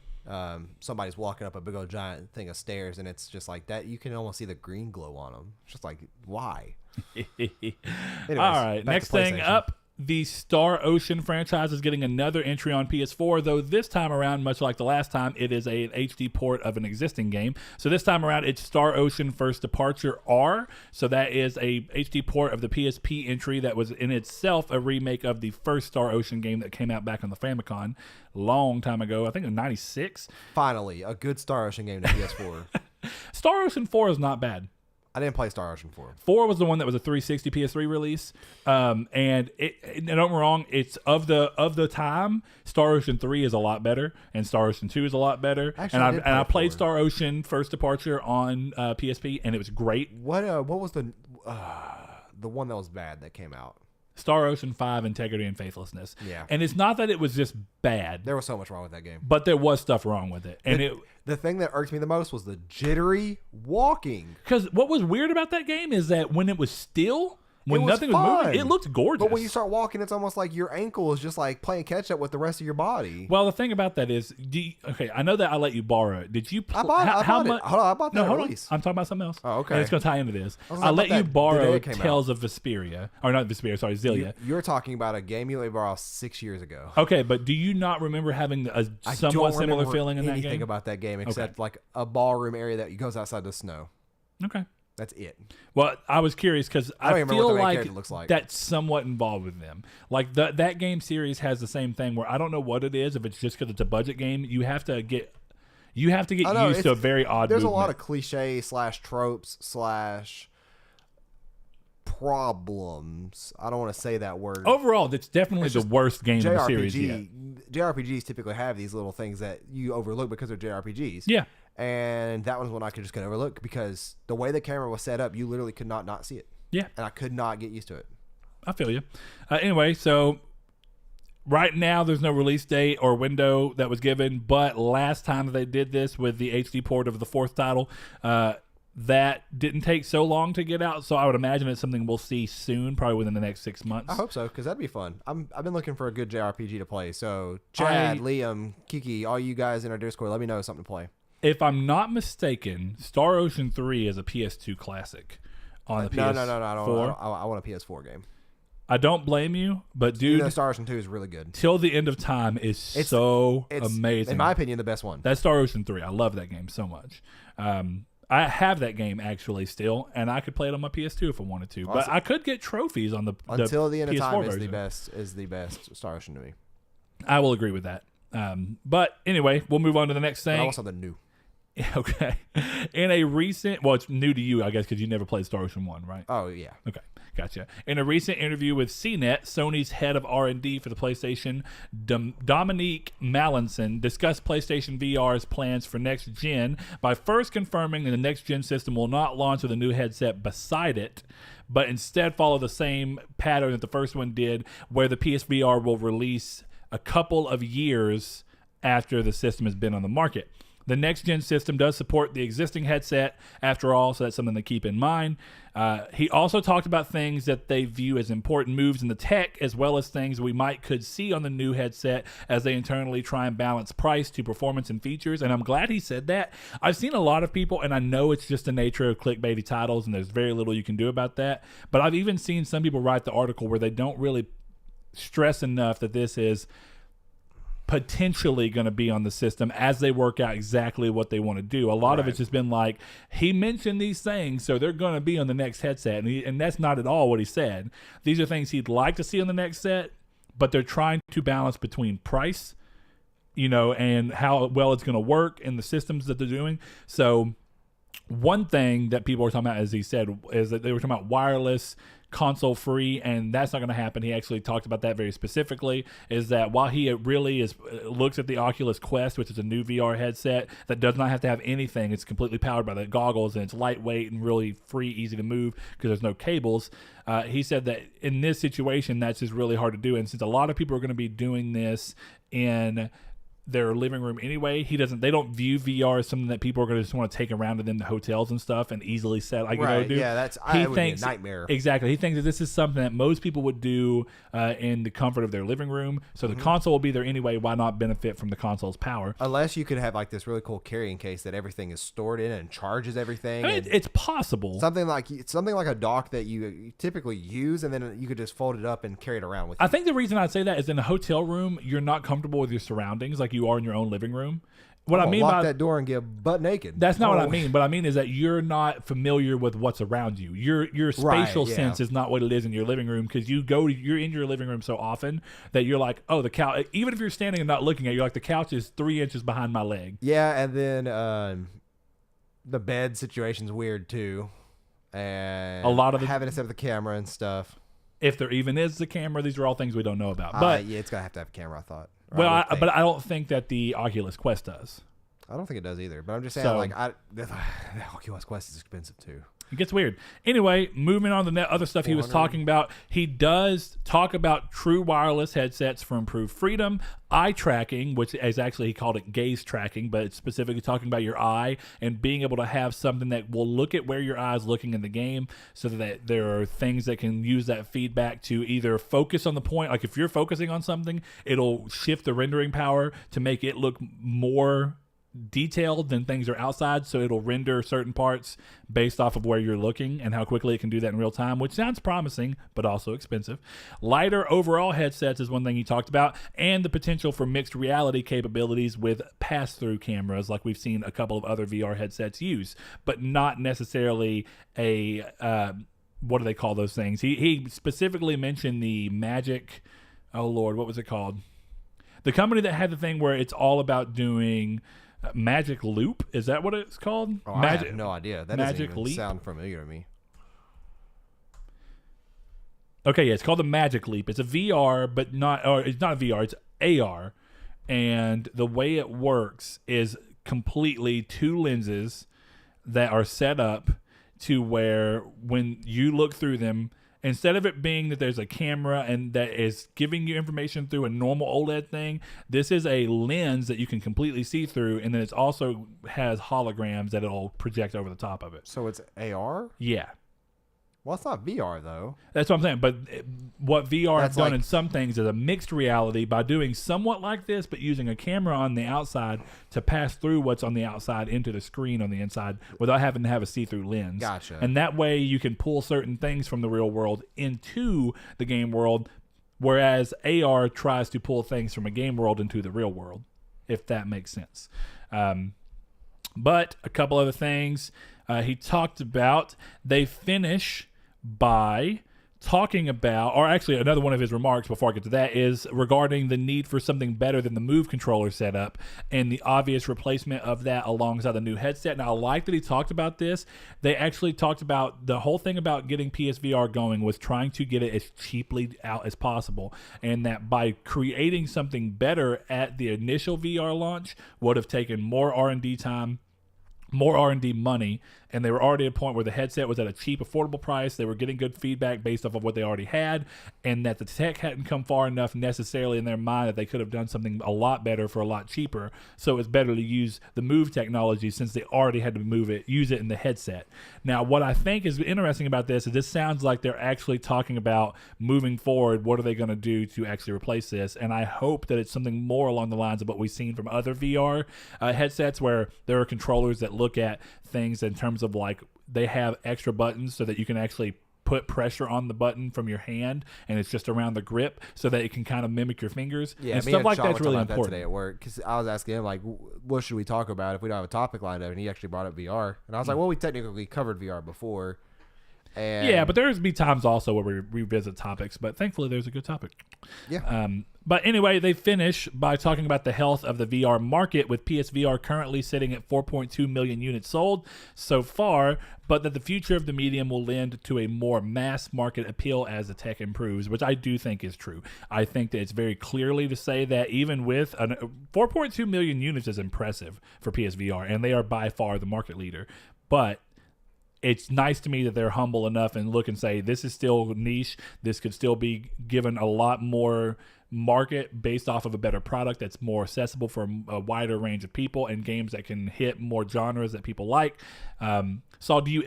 somebody's walking up a big old giant thing of stairs, and it's just like that. You can almost see the green glow on them. It's just like, why? Anyways, all right, next thing up. The Star Ocean franchise is getting another entry on PS4, though this time around, much like the last time, it is an HD port of an existing game. So this time around, it's Star Ocean First Departure R. So that is a HD port of the PSP entry that was in itself a remake of the first Star Ocean game that came out back on the Famicom long time ago. I think in '96. Finally, a good Star Ocean game to PS4. Star Ocean 4 is not bad. I didn't play Star Ocean 4. 4 was the one that was a 360 PS3 release, and don't get me wrong, it's of the time. Star Ocean 3 is a lot better, and Star Ocean 2 is a lot better. Actually, I played Star Ocean First Departure on PSP, and it was great. What was the one that was bad that came out? Star Ocean 5, Integrity and Faithlessness. Yeah. And it's not that it was just bad. There was so much wrong with that game. But there was stuff wrong with it. And the thing that irked me the most was the jittery walking. Because what was weird about that game is that when it was still... When nothing was moving, it looked gorgeous. But when you start walking, it's almost like your ankle is just like playing catch up with the rest of your body. Well, the thing about that is, I know that I let you borrow it. Did you? I bought it. Hold on, I bought that release. I'm talking about something else. Oh, okay. And it's going to tie into this. I let you borrow Tales of Vesperia, or not Vesperia, sorry, Xillia. You're talking about a game you let me borrow 6 years ago. Okay, but do you not remember having a somewhat similar feeling in that game? Anything about that game except like a ballroom area that goes outside the snow. Okay. That's it. Well, I was curious because I feel like looks like that's somewhat involved with them. Like that game series has the same thing where I don't know what it is. If it's just because it's a budget game, you have to get used to a very odd. There's movement. A lot of cliche / tropes / problems. I don't want to say that word. Overall, it's definitely the worst game in the series yet. JRPGs typically have these little things that you overlook because they're JRPGs. Yeah. And that was one I could just couldn't overlook because the way the camera was set up, you literally could not see it. Yeah. And I could not get used to it. I feel you. Anyway, so right now there's no release date or window that was given, but last time they did this with the HD port of the fourth title, that didn't take so long to get out, so I would imagine it's something we'll see soon, probably within the next 6 months. I hope so, because that'd be fun. I've been looking for a good JRPG to play, so Chad, Liam, Kiki, all you guys in our Discord, let me know something to play. If I'm not mistaken, Star Ocean 3 is a PS2 classic on the PS4. No, I want a PS4 game. I don't blame you, but dude, Star Ocean 2 is really good. Till the End of Time is so amazing. In my opinion, the best one. That's Star Ocean 3. I love that game so much. I have that game actually still, and I could play it on my PS2 if I wanted to. But I could get trophies on the Until the End of Time version. is the best Star Ocean to me. I will agree with that. But anyway, we'll move on to the next thing. But I want something new. Okay. In a recent, well, it's new to you, I guess, because you never played Star Ocean 1, right? Oh, yeah. Okay, gotcha. In a recent interview with CNET, Sony's head of R&D for the PlayStation, Dominique Mallinson, discussed PlayStation VR's plans for next gen by first confirming that the next gen system will not launch with a new headset beside it, but instead follow the same pattern that the first one did, where the PSVR will release a couple of years after the system has been on the market. The next-gen system does support the existing headset, after all, so that's something to keep in mind. He also talked about things that they view as important moves in the tech, as well as things we could see on the new headset as they internally try and balance price to performance and features. And I'm glad he said that. I've seen a lot of people, and I know it's just the nature of clickbaity titles, and there's very little you can do about that. But I've even seen some people write the article where they don't really stress enough that this is potentially going to be on the system as they work out exactly what they want to do. A lot of it's just been like, he mentioned these things, so they're going to be on the next headset. And that's not at all what he said. These are things he'd like to see on the next set, but they're trying to balance between price, and how well it's going to work in the systems that they're doing. So one thing that people were talking about, as he said, is that they were talking about wireless console free, and that's not going to happen. He actually talked about that very specifically, is that while he really looks at the Oculus Quest, which is a new VR headset that does not have to have anything, it's completely powered by the goggles, and it's lightweight and really free, easy to move because there's no cables. He said that in this situation, that's just really hard to do, and since a lot of people are going to be doing this in their living room anyway, they don't view VR as something that people are going to just want to take around to them to hotels and stuff and easily set, do. Yeah, that would be a nightmare. Exactly. He thinks that this is something that most people would do in the comfort of their living room. So the console will be there anyway. Why not benefit from the console's power? Unless you could have like this really cool carrying case that everything is stored in and charges everything. I mean, it's possible. Something like a dock that you typically use, and then you could just fold it up and carry it around with you. I think the reason I'd say that is in a hotel room, you're not comfortable with your surroundings like you are in your own living room. What I mean lock by that door and get butt naked. That's not what I mean. What I mean is that you're not familiar with what's around you. Your spatial sense is not what it is in your living room, because you're in your living room so often that you're like, oh, the couch. Even if you're standing and not looking at it, you're like, the couch is 3 inches behind my leg. Yeah, and then the bed situation's weird too, and a lot of having to set up the camera and stuff. If there even is a camera, these are all things we don't know about. But yeah, it's gonna have to have a camera, I thought. Well, but I don't think that the Oculus Quest does. I don't think it does either. But I'm just saying, the Oculus Quest is expensive too. It gets weird. Anyway, moving on to the other stuff he was talking about. He does talk about true wireless headsets for improved freedom, eye tracking, which is actually, he called it gaze tracking, but it's specifically talking about your eye and being able to have something that will look at where your eye is looking in the game, so that there are things that can use that feedback to either focus on the point. Like if you're focusing on something, it'll shift the rendering power to make it look more detailed than things are outside, so it'll render certain parts based off of where you're looking and how quickly it can do that in real time, which sounds promising but also expensive. Lighter overall headsets is one thing he talked about, and the potential for mixed reality capabilities with pass-through cameras like we've seen a couple of other VR headsets use, but not necessarily a what do they call those things? He specifically mentioned the Magic, oh Lord, what was it called? The company that had the thing where it's all about doing Magic Loop, is that what it's called? Oh, I have no idea. That Magic doesn't even sound familiar to me. Okay, yeah, it's called the Magic Leap. It's a VR, but it's not a VR, it's AR. And the way it works is completely two lenses that are set up to where when you look through them, instead of it being that there's a camera and that is giving you information through a normal OLED thing, this is a lens that you can completely see through, and then it also has holograms that it'll project over the top of it. So it's AR? Yeah. Well, it's not VR, though. That's what I'm saying. But what VR has done in some things is a mixed reality by doing somewhat like this, but using a camera on the outside to pass through what's on the outside into the screen on the inside without having to have a see-through lens. Gotcha. And that way you can pull certain things from the real world into the game world, whereas AR tries to pull things from a game world into the real world, if that makes sense. But a couple other things he talked about, they finish by talking about, or actually another one of his remarks before I get to that is regarding the need for something better than the Move controller setup and the obvious replacement of that alongside the new headset. Now, I like that he talked about this. They actually talked about the whole thing about getting PSVR going was trying to get it as cheaply out as possible, and that by creating something better at the initial VR launch would have taken more R&D time, more R&D money, and they were already at a point where the headset was at a cheap, affordable price. They were getting good feedback based off of what they already had, and that the tech hadn't come far enough necessarily in their mind that they could have done something a lot better for a lot cheaper. So it's better to use the Move technology since they already had to use it in the headset. Now, what I think is interesting about this is this sounds like they're actually talking about moving forward. What are they going to do to actually replace this? And I hope that it's something more along the lines of what we've seen from other VR headsets, where there are controllers that look at things in terms of like they have extra buttons so that you can actually put pressure on the button from your hand, and it's just around the grip so that it can kind of mimic your fingers. Yeah, and stuff like that's really important. That today at work, because I was asking him like, what should we talk about if we don't have a topic lined up, and he actually brought up VR, and I was like, well, we technically covered VR before. And yeah, but there's be times also where we revisit topics, but thankfully there's a good topic. Yeah. But anyway, they finish by talking about the health of the VR market, with PSVR currently sitting at 4.2 million units sold so far, but that the future of the medium will lend to a more mass market appeal as the tech improves, which I do think is true. I think that it's very clearly to say that even with 4.2 million units is impressive for PSVR, and they are by far the market leader. But it's nice to me that they're humble enough and look and say, this is still niche. This could still be given a lot more market based off of a better product that's more accessible for a wider range of people, and games that can hit more genres that people like. So do you,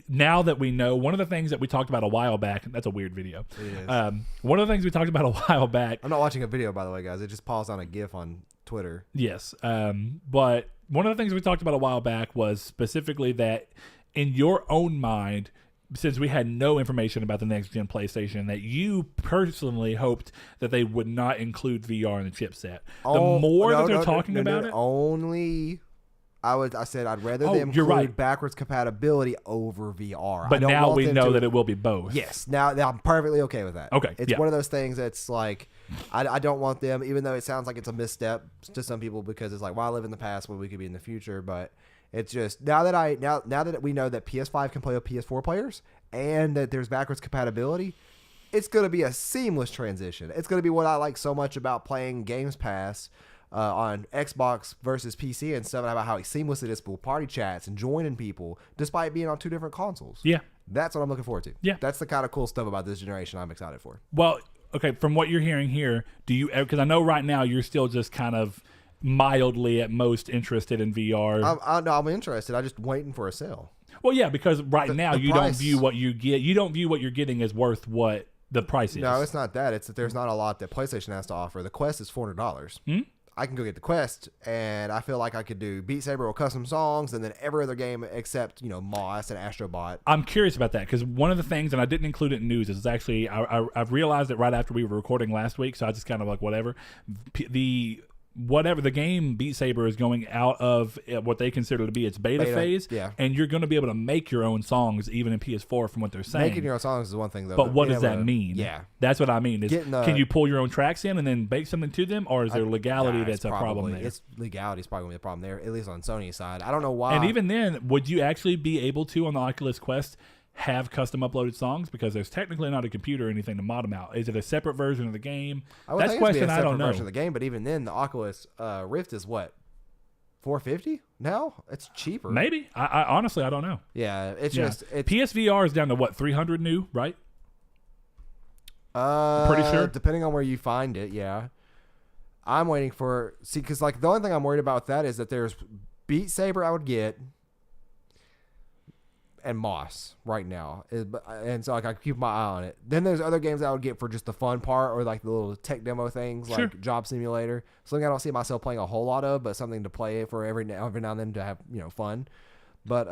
now that we know, one of the things that we talked about a while back, that's a weird video. It is. One of the things we talked about a while back. I'm not watching a video, by the way, guys. It just paused on a GIF on Twitter. Yes. But one of the things we talked about a while back was specifically that in your own mind, since we had no information about the next gen PlayStation, that you personally hoped that they would not include VR in the chipset. They're talking about it, only I said I'd rather them include backwards compatibility over VR. But now we know that it will be both. Yes. Now I'm perfectly okay with that. Okay. It's one of those things that's like, I don't want them, even though it sounds like it's a misstep to some people, because it's like, well, I live in the past when we could be in the future. But it's just, now that we know that PS5 can play with PS4 players and that there's backwards compatibility, it's going to be a seamless transition. It's going to be what I like so much about playing Games Pass on Xbox versus PC and stuff, about how seamless it is for party chats and joining people despite being on two different consoles. Yeah. That's what I'm looking forward to. Yeah. That's the kind of cool stuff about this generation I'm excited for. Well, okay, from what you're hearing here, do you, because I know right now you're still just kind of mildly at most interested in VR. I'm interested. I'm just waiting for a sale. Well, yeah, because now you price, don't view what you get. You don't view what you're getting as worth what the price is. No, it's not that. It's that there's not a lot that PlayStation has to offer. The Quest is $400. I can go get the Quest, and I feel like I could do Beat Saber with custom songs, and then every other game except Moss and Astrobot. I'm curious about that, because one of the things, and I didn't include it in news, is actually I've realized it right after we were recording last week, so I just kind of like whatever. The game Beat Saber is going out of what they consider to be its beta phase, and you're going to be able to make your own songs even in PS4 from what they're saying. Making your own songs is one thing, though. But what does that mean? Yeah. That's what I mean. Can you pull your own tracks in and then bake something to them, or is there legality that's a problem there? Legality is probably going to be a problem there, at least on Sony's side. I don't know why. And even then, would you actually be able to, on the Oculus Quest, have custom uploaded songs? Because there's technically not a computer or anything to mod them out. Is it a separate version of the game? That's a question I don't know. Version of the game, but even then, the Oculus Rift is what, $450 now? It's cheaper. Maybe. I honestly, I don't know. Yeah, just PSVR is down to what, 300 new, right? Pretty sure. Depending on where you find it, yeah. I'm waiting for because like the only thing I'm worried about with that is that there's Beat Saber I would get, and Moss right now, and so like I keep my eye on it. Then there's other games I would get for just the fun part, or like the little tech demo things, like Job Simulator. Something I don't see myself playing a whole lot of, but something to play for every now and then to have fun. But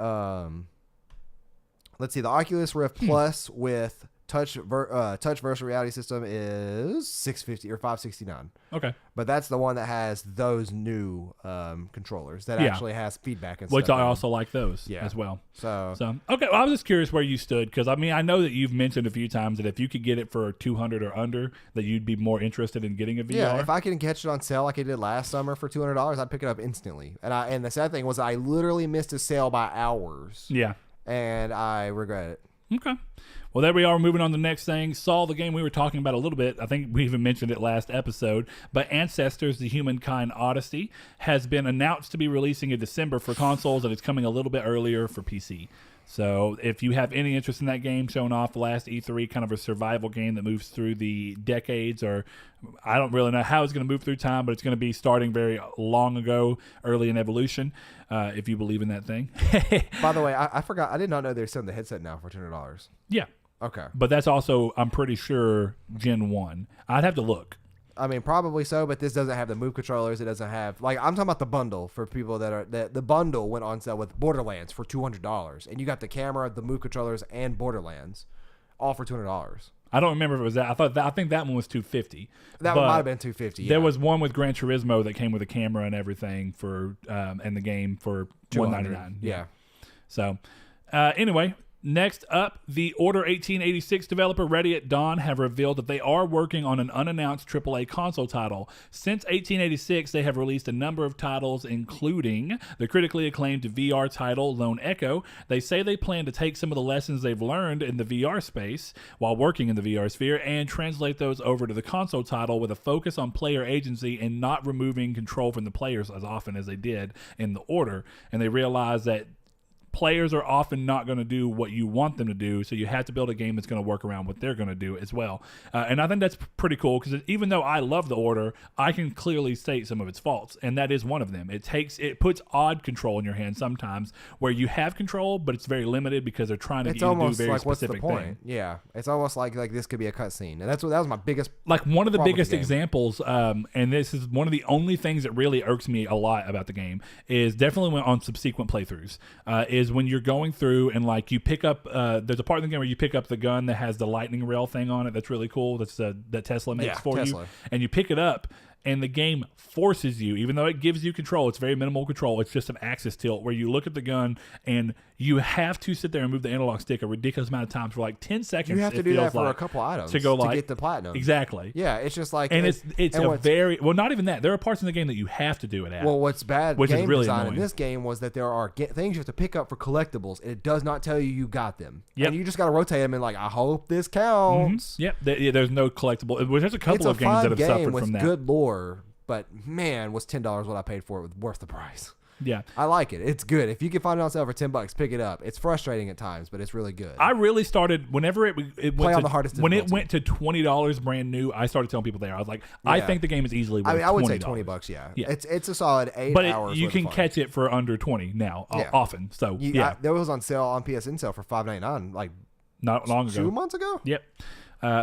let's see, the Oculus Rift Plus with touch virtual reality system is $650 or $569. Okay, but that's the one that has those new controllers that actually has feedback and which stuff. I also like those as well. So okay, well, I was just curious where you stood, because I mean I know that you've mentioned a few times that if you could get it for $200 or under, that you'd be more interested in getting a VR. Yeah, if I can catch it on sale like I did last summer for $200, I'd pick it up instantly. And the sad thing was I literally missed a sale by hours. Yeah, and I regret it. Okay. Well, there we are. Moving on to the next thing. Saw the game we were talking about a little bit. I think we even mentioned it last episode. But Ancestors, the Humankind Odyssey, has been announced to be releasing in December for consoles, and it's coming a little bit earlier for PC. So if you have any interest in that game, showing off last E3, kind of a survival game that moves through the decades, or I don't really know how it's going to move through time, but it's going to be starting very long ago, early in evolution, if you believe in that thing. By the way, I forgot. I did not know they're selling the headset now for $200. Yeah. Okay. But that's also, I'm pretty sure, Gen 1. I'd have to look. I mean, probably so, but this doesn't have the move controllers. It doesn't have, like, I'm talking about the bundle for people that are, the bundle went on sale with Borderlands for $200. And you got the camera, the move controllers, and Borderlands all for $200. I don't remember if it was that. I think that one was $250. That one might have been $250. Yeah. There was one with Gran Turismo that came with a camera and everything for, and the game for $199. Yeah. So, anyway. Next up, the Order 1886 developer Ready at Dawn have revealed that they are working on an unannounced AAA console title. Since 1886, they have released a number of titles, including the critically acclaimed VR title Lone Echo. They say they plan to take some of the lessons they've learned in the VR space while working in the VR sphere and translate those over to the console title with a focus on player agency and not removing control from the players as often as they did in the Order. And they realize that players are often not going to do what you want them to do, so you have to build a game that's going to work around what they're going to do as well. And I think that's pretty cool, because even though I love the Order, I can clearly state some of its faults, and that is one of them. It puts odd control in your hands sometimes, where you have control, but it's very limited because they're trying to get you to do very like, specific what's the point? thing. Yeah, it's almost like this could be a cutscene, and that was my biggest. Like one of the biggest the examples, and this is one of the only things that really irks me a lot about the game, is definitely when on subsequent playthroughs, is when you're going through and like you pick up there's a part of the game where you pick up the gun that has the lightning rail thing on it that's really cool, that Tesla makes for you, and you pick it up and the game forces you, even though it gives you control, it's very minimal control, it's just an axis tilt where you look at the gun and you have to sit there and move the analog stick a ridiculous amount of times for like 10 seconds. You have to do that for a couple items to get the platinum. Exactly. Yeah, it's just like, and it's a very, well, not even that, there are parts in the game that you have to do it at. Well, what's bad which game is really design annoying in this game was that there are things you have to pick up for collectibles, and it does not tell you got them. Yep. And you just got to rotate them and like, I hope this counts. Mm-hmm. Yep. There's no collectible. There's a couple of games that have suffered from that. It's a good lore, but man, was $10 what I paid for it worth the price. Yeah, I like it. It's good. If you can find it on sale for $10, pick it up. It's frustrating at times, but it's really good. I really started whenever it went on the hardest when difficulty. it went to $20 brand new. I started telling people there. I was like, I think the game is easily worth $20. I would say $20. Yeah, it's a solid 8 hours. But you can catch it for under 20 now, often. So there was on sale on PSN sale for $5.99 like not long ago, 2 months ago. Yep.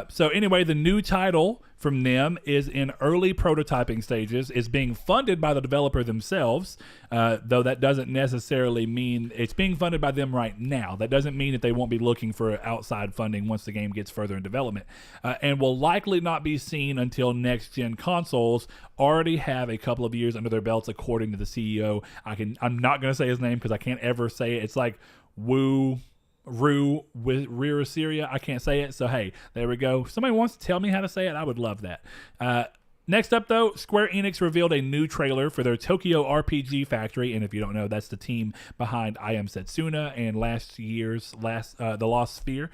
So anyway, the new title from them is in early prototyping stages, is being funded by the developer themselves, though that doesn't necessarily mean it's being funded by them right now. That doesn't mean that they won't be looking for outside funding once the game gets further in development, and will likely not be seen until next-gen consoles already have a couple of years under their belts, according to the CEO. I'm not going to say his name because I can't ever say it. It's like Rue Syria. I can't say it, so hey, there we go. If somebody wants to tell me how to say it, I would love that. Next up, though, Square Enix revealed a new trailer for their Tokyo RPG Factory, and if you don't know, that's the team behind I Am Setsuna and last year's The Lost Sphere.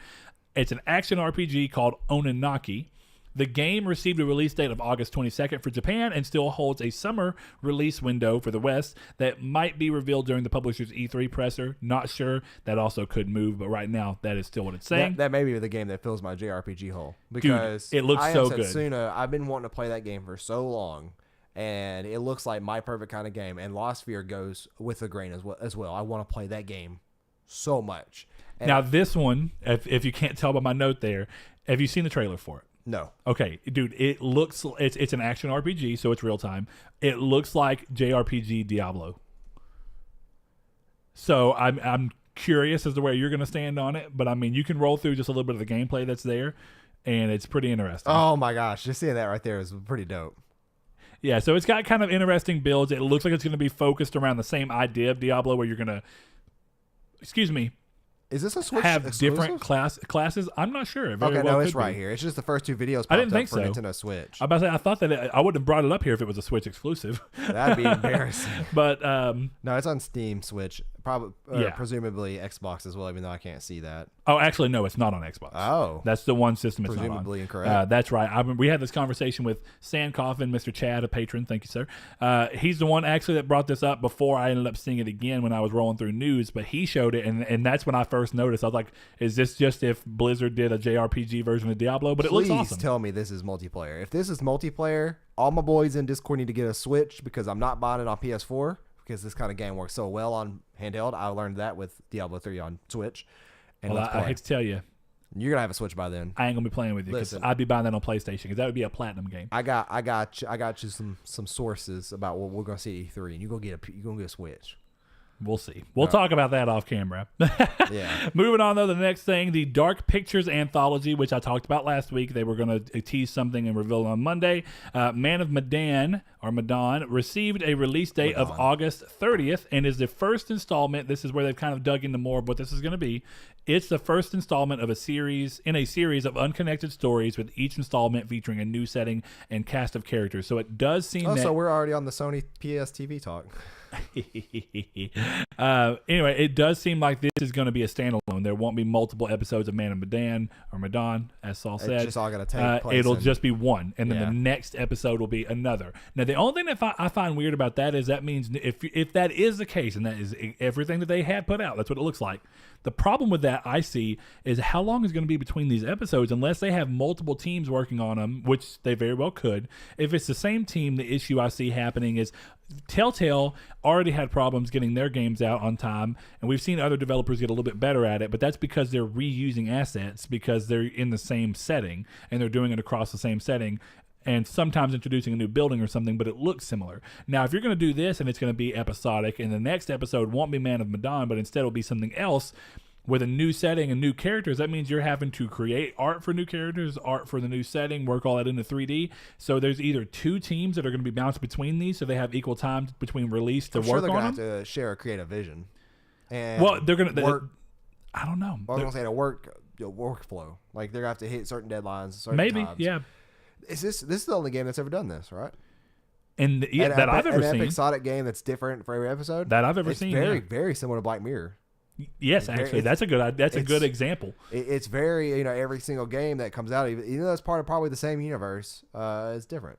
It's an action RPG called Oninaki. The game received a release date of August 22nd for Japan and still holds a summer release window for the West that might be revealed during the publisher's E3 presser. Not sure. That also could move, but right now that is still what it's saying. That may be the game that fills my JRPG hole. Because dude, it looks so good. Setsuna, I've been wanting to play that game for so long, and it looks like my perfect kind of game. And Lost Sphere goes with the grain as well. I want to play that game so much. And now this one, if you can't tell by my note there, have you seen the trailer for it? No. Okay, dude, it looks it's an action RPG, so it's real time. It looks like JRPG Diablo. So I'm curious as to where you're going to stand on it, but I mean, you can roll through just a little bit of the gameplay that's there, and it's pretty interesting. Oh my gosh, just seeing that right there is pretty dope. Yeah, so it's got kind of interesting builds. It looks like it's going to be focused around the same idea of Diablo, where you're going to, is this a Switch have exclusive? Different classes? I'm not sure. Okay, no, it's right here. It's just the first two videos popped I didn't up think for so. Nintendo Switch. I thought that I wouldn't have brought it up here if it was a Switch exclusive. That'd be embarrassing. But no, it's on Steam Switch. Probably, Yeah. presumably Xbox as well, even though I can't see that. Oh, actually, no, it's not on Xbox. Oh. That's the one system it's Presumably not on. incorrect. That's right. We had this conversation with Sand Coffin, Mr. Chad, a patron. Thank you, sir. He's the one actually that brought this up before I ended up seeing it again when I was rolling through news, but he showed it, and that's when I first noticed. I was like, is this just if Blizzard did a JRPG version of Diablo? But it looks awesome. Please tell me this is multiplayer. If this is multiplayer, all my boys in Discord need to get a Switch because I'm not buying it on PS4 because this kind of game works so well on handheld. I learned that with Diablo 3 on Switch. And Well, I hate to tell you, you're going to have a Switch by then. I ain't gonna be playing with you because Listen. I'd be buying that on PlayStation because that would be a platinum game. I got you some sources about what we're going to see at E3, and you're going to get a Switch. We'll see. We'll talk about that off camera. Yeah. Moving on, though, the next thing, the Dark Pictures anthology, which I talked about last week. They were going to tease something and reveal it on Monday. Man of Medan, or Medan, received a release date of August 30th and is the first installment. This is where they've kind of dug into more of what this is going to be. It's the first installment of a series of unconnected stories, with each installment featuring a new setting and cast of characters. So it does seem that... So we're already on the Sony PS TV talk. Anyway, it does seem like this is going to be a standalone. There won't be multiple episodes of Man of Medan or Medan, as Saul said. It's just all going to take place. It'll just be one, and then Yeah. the next episode will be another. Now, the only thing that I find weird about that is that means if that is the case, and that is everything that they had put out, that's what it looks like. The problem with that I see is how long is going to be between these episodes unless they have multiple teams working on them, which they very well could. If it's the same team, the issue I see happening is Telltale already had problems getting their games out on time, and we've seen other developers get a little bit better at it, but that's because they're reusing assets because they're in the same setting and they're doing it across the same setting, and sometimes introducing a new building or something, but it looks similar. Now, if you're going to do this and it's going to be episodic, and the next episode won't be Man of Medan, but instead it'll be something else with a new setting and new characters, that means you're having to create art for new characters, art for the new setting, work all that into 3D. So there's either two teams that are going to be bounced between these, so they have equal time between release to I'm work sure they're on going them. to have to share a creative vision. And Well, they're going to work. I don't know. I was going to say a workflow. Like they're going to have to hit certain deadlines, certain Maybe, times. yeah. This is the only game that's ever done this, right? And that I've ever an seen. episodic game that's different for every episode. That I've ever it's seen. Very, yeah. very similar to Black Mirror. Yes, actually, that's a good example. It's very, every single game that comes out, even though it's part of probably the same universe, is different.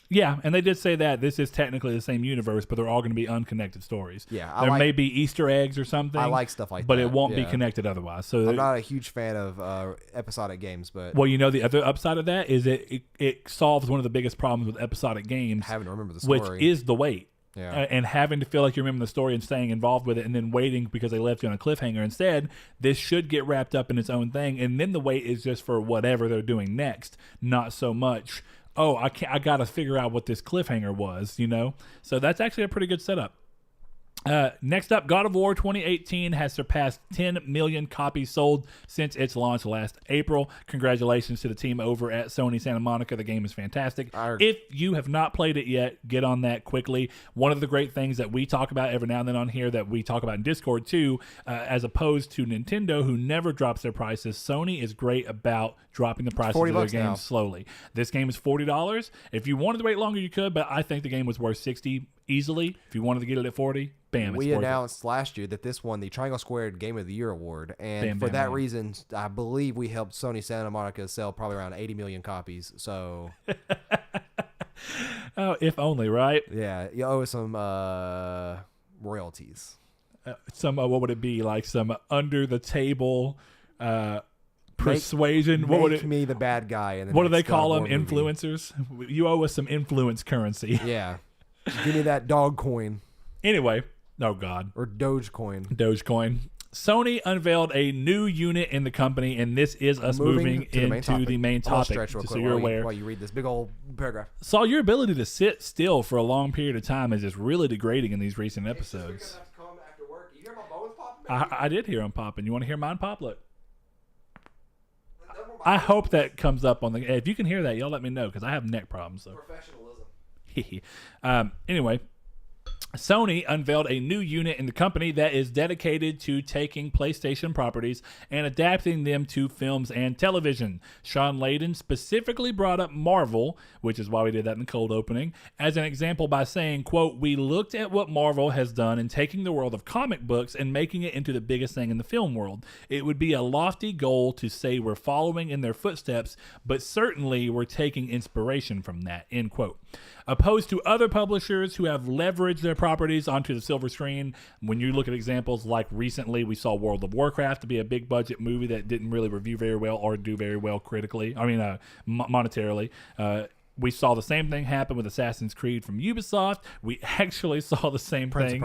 Yeah, and they did say that this is technically the same universe, but they're all going to be unconnected stories. Yeah, there may be Easter eggs or something. I like stuff like but that. But it won't be yeah. connected otherwise. So I'm not a huge fan of episodic games, but well, the other upside of that is it solves one of the biggest problems with episodic games, having to remember the story, which is the wait. Yeah. And having to feel like you remember the story and staying involved with it, and then waiting because they left you on a cliffhanger. Instead, this should get wrapped up in its own thing, and then the wait is just for whatever they're doing next, not so much, oh, I got to figure out what this cliffhanger was, So that's actually a pretty good setup. Next up, God of War 2018 has surpassed 10 million copies sold since its launch last April. Congratulations to the team over at Sony Santa Monica. The game is fantastic. If you have not played it yet, get on that quickly. One of the great things that we talk about every now and then on here, that we talk about in Discord too, as opposed to Nintendo, who never drops their prices, Sony is great about dropping the prices of their games slowly. This game is $40. If you wanted to wait longer, you could, but I think the game was worth $60 easily. If you wanted to get it at $40, bam, we announced last year that this won the Triangle Squared Game of the Year award, and for that reason, I believe we helped Sony Santa Monica sell probably around 80 million copies. So, oh, if only, right? Yeah, you owe us some royalties. What would it be, like some under the table persuasion? What would it me the bad guy? In the what do they call them? movie. Influencers. You owe us some influence currency. Yeah, give me that dog coin. Anyway. Oh, God. Or Dogecoin. Sony unveiled a new unit in the company, and this is us moving into the main topic, just so you're aware. While you read this big old paragraph. Saul, your ability to sit still for a long period of time is just really degrading in these recent episodes. I did hear them popping. You want to hear mine pop? Look. I hope that comes up on the... If you can hear that, y'all let me know, because I have neck problems. So. Professionalism. Anyway... Sony unveiled a new unit in the company that is dedicated to taking PlayStation properties and adapting them to films and television. Sean Layden specifically brought up Marvel, which is why we did that in the cold opening, as an example by saying, quote, "We looked at what Marvel has done in taking the world of comic books and making it into the biggest thing in the film world. It would be a lofty goal to say we're following in their footsteps, but certainly we're taking inspiration from that," end quote. Opposed to other publishers who have leveraged their properties onto the silver screen, when you look at examples like recently we saw World of Warcraft to be a big budget movie that didn't really review very well or do very well critically, monetarily. We saw the same thing happen with Assassin's Creed from Ubisoft. We actually saw the same thing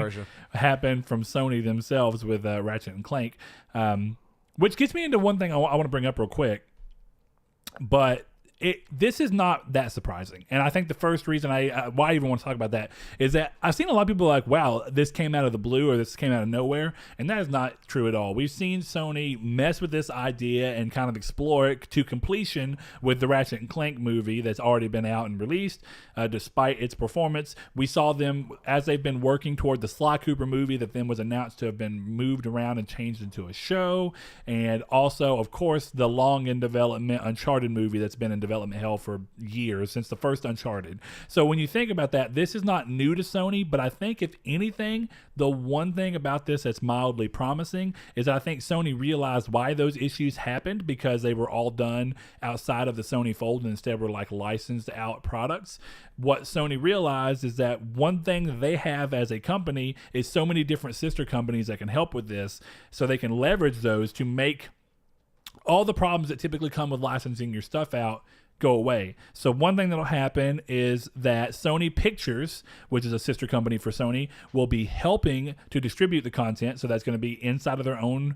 happen from Sony themselves with Ratchet and Clank, which gets me into one thing I want to bring up real quick. But this is not that surprising, and I think the first reason why I even want to talk about that is that I've seen a lot of people like, wow, this came out of the blue or this came out of nowhere, and that is not true at all. We've seen Sony mess with this idea and kind of explore it to completion with the Ratchet and Clank movie that's already been out and released, despite its performance. We saw them, as they've been working toward the Sly Cooper movie that then was announced to have been moved around and changed into a show, and also, of course, the long in development Uncharted movie that's been in development hell for years, since the first Uncharted. So when you think about that, this is not new to Sony, but I think if anything, the one thing about this that's mildly promising is I think Sony realized why those issues happened, because they were all done outside of the Sony fold and instead were like licensed out products. What Sony realized is that one thing that they have as a company is so many different sister companies that can help with this, so they can leverage those to make all the problems that typically come with licensing your stuff out go away. So one thing that'll happen is that Sony Pictures, which is a sister company for Sony, will be helping to distribute the content. So that's going to be inside of their own,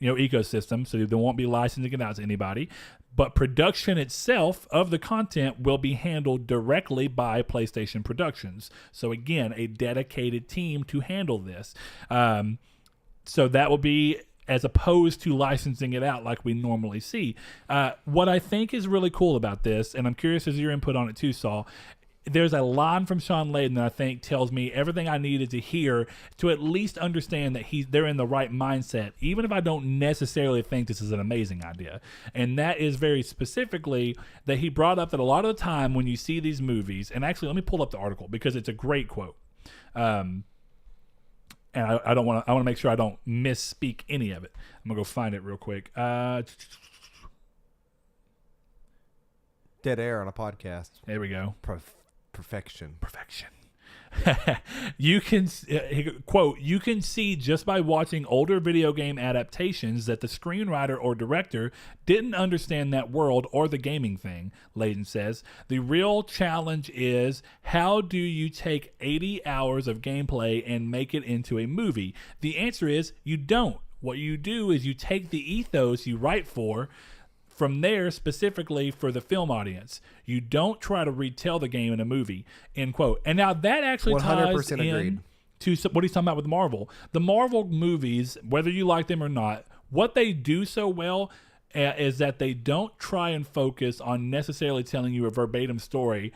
ecosystem. So they won't be licensing it out to anybody. But production itself of the content will be handled directly by PlayStation Productions. So again, a dedicated team to handle this. So that will be, as opposed to licensing it out like we normally see. What I think is really cool about this, and I'm curious as your input on it too, Saul, there's a line from Sean Layden that I think tells me everything I needed to hear to at least understand that they're in the right mindset, even if I don't necessarily think this is an amazing idea. And that is very specifically that he brought up that a lot of the time when you see these movies, and actually let me pull up the article because it's a great quote. And I want to make sure I don't misspeak any of it. I'm gonna go find it real quick. Dead air on a podcast. There we go. Perfection. You can quote, "You can see just by watching older video game adaptations that the screenwriter or director didn't understand that world or the gaming thing," Layden says. "The real challenge is, how do you take 80 hours of gameplay and make it into a movie? The answer is you don't. What you do is you take the ethos you write for from there specifically for the film audience. You don't try to retell the game in a movie," end quote. And now that actually 100% ties agreed. to what he's talking about with Marvel. The Marvel movies, whether you like them or not, what they do so well is that they don't try and focus on necessarily telling you a verbatim story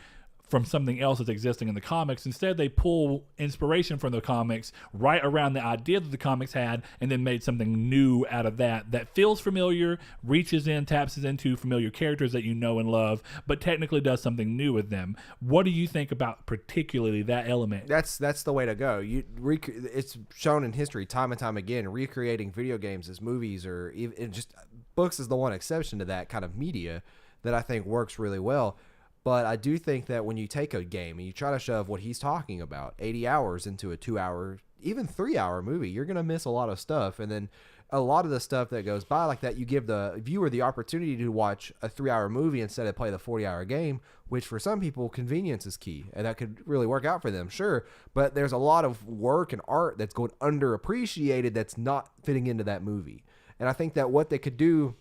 from something else that's existing in the comics. Instead, they pull inspiration from the comics right around the idea that the comics had and then made something new out of that feels familiar, reaches in, taps into familiar characters that you know and love, but technically does something new with them. What do you think about particularly that element? That's the way to go. It's shown in history time and time again, recreating video games as movies, or even just books is the one exception to that kind of media that I think works really well. But I do think that when you take a game and you try to shove what he's talking about, 80 hours into a 2-hour, even 3-hour movie, you're going to miss a lot of stuff. And then a lot of the stuff that goes by like that, you give the viewer the opportunity to watch a 3-hour movie instead of play the 40-hour game, which for some people, convenience is key. And that could really work out for them, sure. But there's a lot of work and art that's going underappreciated that's not fitting into that movie. And I think that what they could do,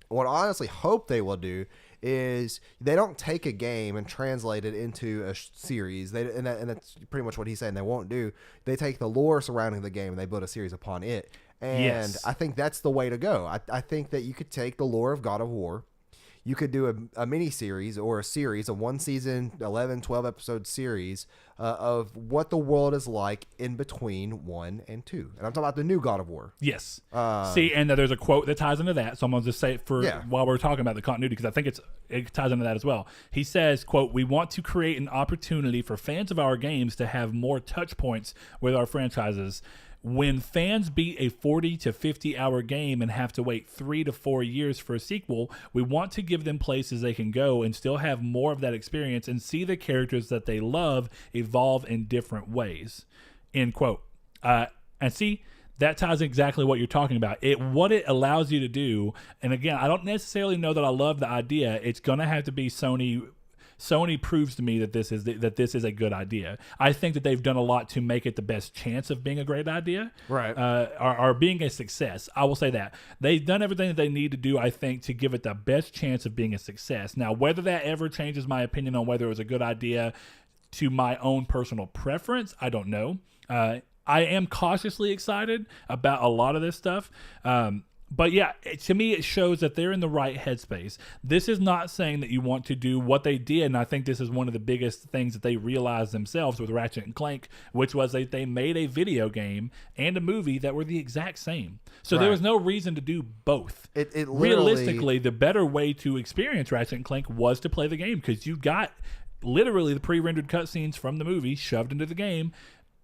what I honestly hope they will do, is they don't take a game and translate it into a series. And that's pretty much what he's saying they won't do. They take the lore surrounding the game and they build a series upon it. And yes. I think that's the way to go. I think that you could take the lore of God of War, you could do a mini series or a series, a 1-season, 11, 12 episode series of what the world is like in between 1 and 2. And I'm talking about the new God of War. Yes. See, and there's a quote that ties into that. So I'm going to just say it while we're talking about the continuity, because I think it ties into that as well. He says, quote, "We want to create an opportunity for fans of our games to have more touch points with our franchises. When fans beat a 40 to 50 hour game and have to wait 3 to 4 years for a sequel, we want to give them places they can go and still have more of that experience and see the characters that they love evolve in different ways." End quote. And see, that ties exactly what you're talking about. What it allows you to do, and again, I don't necessarily know that I love the idea. It's going to have to be Sony proves to me that this is a good idea. I think that they've done a lot to make it the best chance of being a great idea, right? Or being a success. I will say that they've done everything that they need to do, I think, to give it the best chance of being a success. Now, whether that ever changes my opinion on whether it was a good idea to my own personal preference, I don't know. I am cautiously excited about a lot of this stuff. But yeah, to me, it shows that they're in the right headspace. This is not saying that you want to do what they did, and I think this is one of the biggest things that they realized themselves with Ratchet and Clank, which was that they made a video game and a movie that were the exact same. So there was no reason to do both. It Realistically, the better way to experience Ratchet and Clank was to play the game, because you got literally the pre-rendered cutscenes from the movie shoved into the game.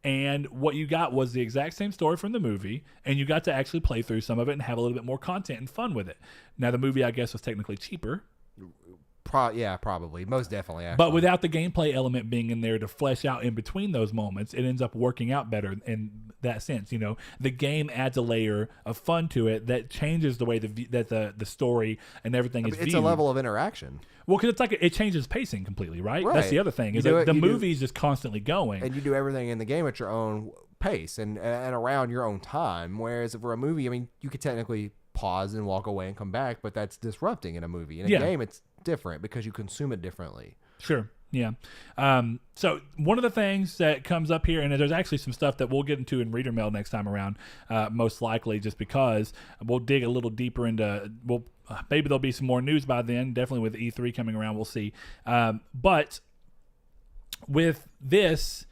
And what you got was the exact same story from the movie, and you got to actually play through some of it and have a little bit more content and fun with it. Now, the movie, I guess, was technically cheaper. Yeah, probably. Most definitely, actually. But without the gameplay element being in there to flesh out in between those moments, it ends up working out better in that sense. You know, the game adds a layer of fun to it that changes the way that the story and everything is viewed. It's a level of interaction. Well, because it's like it changes pacing completely, right? That's the other thing. Is that the movie's just constantly going. And you do everything in the game at your own pace and around your own time. Whereas for a movie, I mean, you could technically pause and walk away and come back, but that's disrupting in a movie. In a game, it's different because you consume it differently. Sure. Yeah. So one of the things that comes up here, and there's actually some stuff that we'll get into in Reader Mail next time around, most likely, just because we'll dig a little deeper into, maybe there'll be some more news by then, definitely with E3 coming around, we'll see. But with this,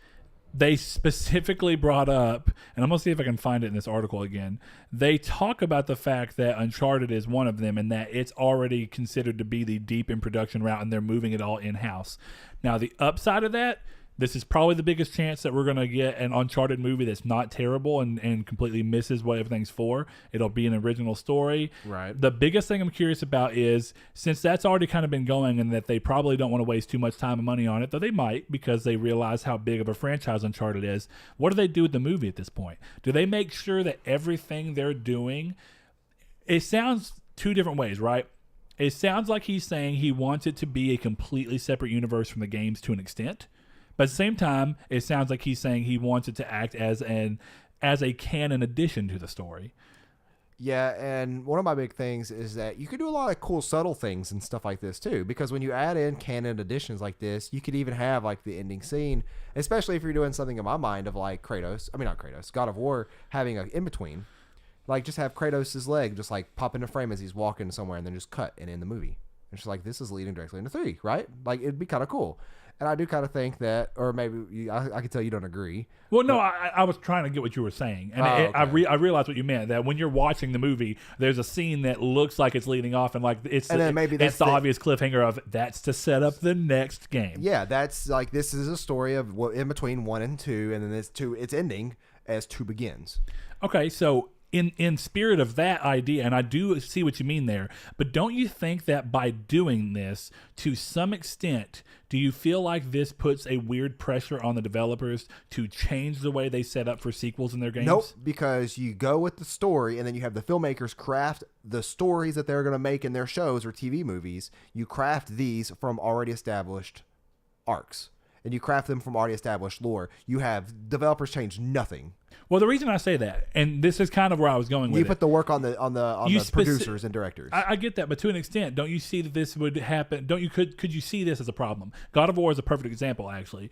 they specifically brought up, and I'm going to see if I can find it in this article again. They talk about the fact that Uncharted is one of them and that it's already considered to be the deep in production route and they're moving it all in-house. Now, the upside of that, this is probably the biggest chance that we're going to get an Uncharted movie that's not terrible and completely misses what everything's for. It'll be an original story. Right. The biggest thing I'm curious about is, since that's already kind of been going and that they probably don't want to waste too much time and money on it, though they might because they realize how big of a franchise Uncharted is, what do they do with the movie at this point? Do they make sure that everything they're doing, it sounds two different ways, right? It sounds like he's saying he wants it to be a completely separate universe from the games to an extent. But at the same time, it sounds like he's saying he wants it to act as a canon addition to the story. Yeah, and one of my big things is that you could do a lot of cool subtle things and stuff like this too, because when you add in canon additions like this, you could even have like the ending scene, especially if you're doing something in my mind of like God of War having an in-between. Like just have Kratos' leg just like pop into frame as he's walking somewhere and then just cut and end the movie. It's just like, this is leading directly into 3, right? Like it'd be kind of cool. And I do kind of think that, or maybe I can tell you don't agree. Well, no, I was trying to get what you were saying. And I realized what you meant, that when you're watching the movie, there's a scene that looks like it's leading off and like it's the obvious cliffhanger of that's to set up the next game. Yeah, that's like, this is a story of what in between 1 and 2, and then it's ending as 2 begins. Okay, so in spirit of that idea, and I do see what you mean there, but don't you think that by doing this, to some extent, do you feel like this puts a weird pressure on the developers to change the way they set up for sequels in their games? Nope, because you go with the story, and then you have the filmmakers craft the stories that they're going to make in their shows or TV movies. You craft these from already established arcs, and you craft them from already established lore. You have developers change nothing. Well, the reason I say that, and this is kind of where I was going with it. You put the work on the producers and directors. I get that, but to an extent, don't you see that this would happen? Could you see this as a problem? God of War is a perfect example, actually.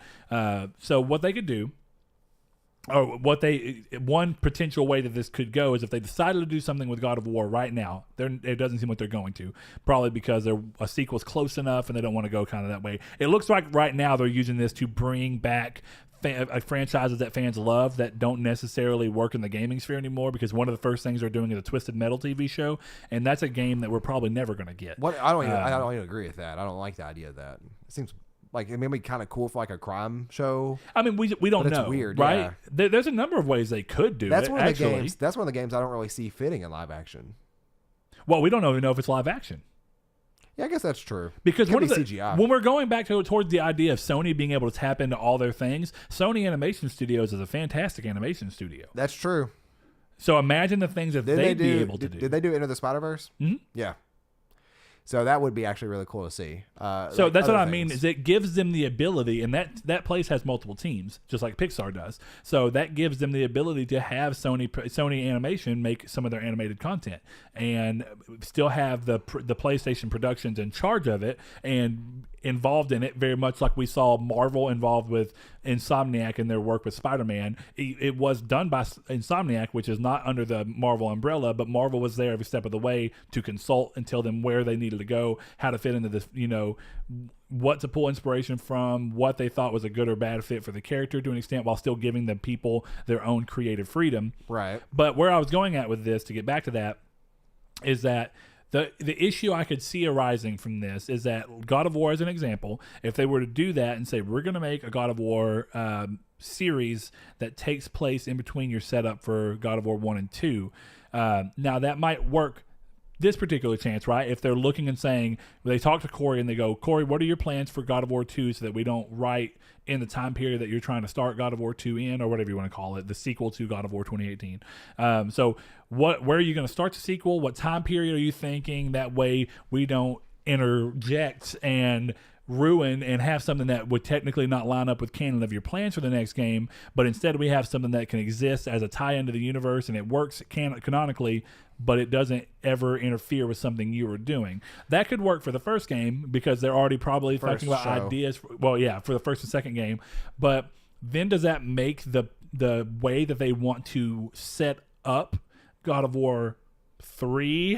So what they could do or one potential way that this could go is if they decided to do something with God of War right now. It doesn't seem like they're going to, probably because a sequel's close enough and they don't want to go kind of that way. It looks like right now they're using this to bring back franchises that fans love that don't necessarily work in the gaming sphere anymore, because one of the first things they're doing is a Twisted Metal TV show, and that's a game that we're probably never going to get. I don't even agree with that. I don't like the idea of that. It seems like it may be kind of cool for like a crime show. I mean, we don't know. It's weird, right? Yeah. There's a number of ways they could do that's it. One of the games. That's one of the games I don't really see fitting in live action. Well, we don't even know if it's live action. Yeah, I guess that's true. Because CGI. When we're going back towards the idea of Sony being able to tap into all their things, Sony Animation Studios is a fantastic animation studio. That's true. So imagine the things that they'd be able to do. Did they do Into the Spider-Verse? Mm-hmm. Yeah. So that would be actually really cool to see. So that's what I mean, is it gives them the ability, and that place has multiple teams, just like Pixar does. So that gives them the ability to have Sony Animation make some of their animated content, and still have the PlayStation Productions in charge of it and involved in it, very much like we saw Marvel involved with Insomniac in their work with Spider-Man. It was done by Insomniac, which is not under the Marvel umbrella, but Marvel was there every step of the way to consult and tell them where they needed to go, how to fit into this, what to pull inspiration from, what they thought was a good or bad fit for the character to an extent, while still giving the people their own creative freedom. Right. But where I was going at with this, to get back to that, is that the issue I could see arising from this is that God of War, as an example, if they were to do that and say, we're going to make a God of War series that takes place in between your setup for God of War 1 and 2, now that might work this particular chance, right? If they're looking and saying, they talk to Corey and they go, Corey, what are your plans for God of War 2 so that we don't write in the time period that you're trying to start God of War 2 in, or whatever you want to call it, the sequel to God of War 2018. So where are you going to start the sequel? What time period are you thinking? That way we don't interject and ruin and have something that would technically not line up with canon of your plans for the next game, but instead we have something that can exist as a tie into the universe and it works canonically, but it doesn't ever interfere with something you were doing. That could work for the first game because they're already probably talking about ideas. For the first and second game. But then does that make the way that they want to set up God of War 3,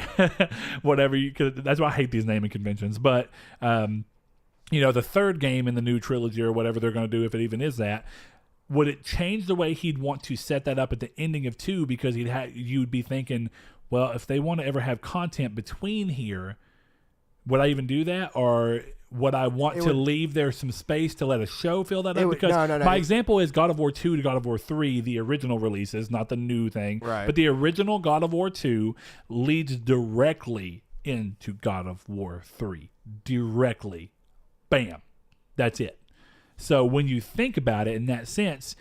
whatever you could, that's why I hate these naming conventions. But, the third game in the new trilogy or whatever they're going to do, if it even is that, would it change the way he'd want to set that up at the ending of 2? Because you'd be thinking, well, if they want to ever have content between here, would I even do that? Or would I want to leave there some space to let a show fill that up? Because my example is God of War 2 to God of War 3, the original releases, not the new thing. Right. But the original God of War 2 leads directly into God of War 3. Directly. Bam. That's it. So when you think about it in that sense,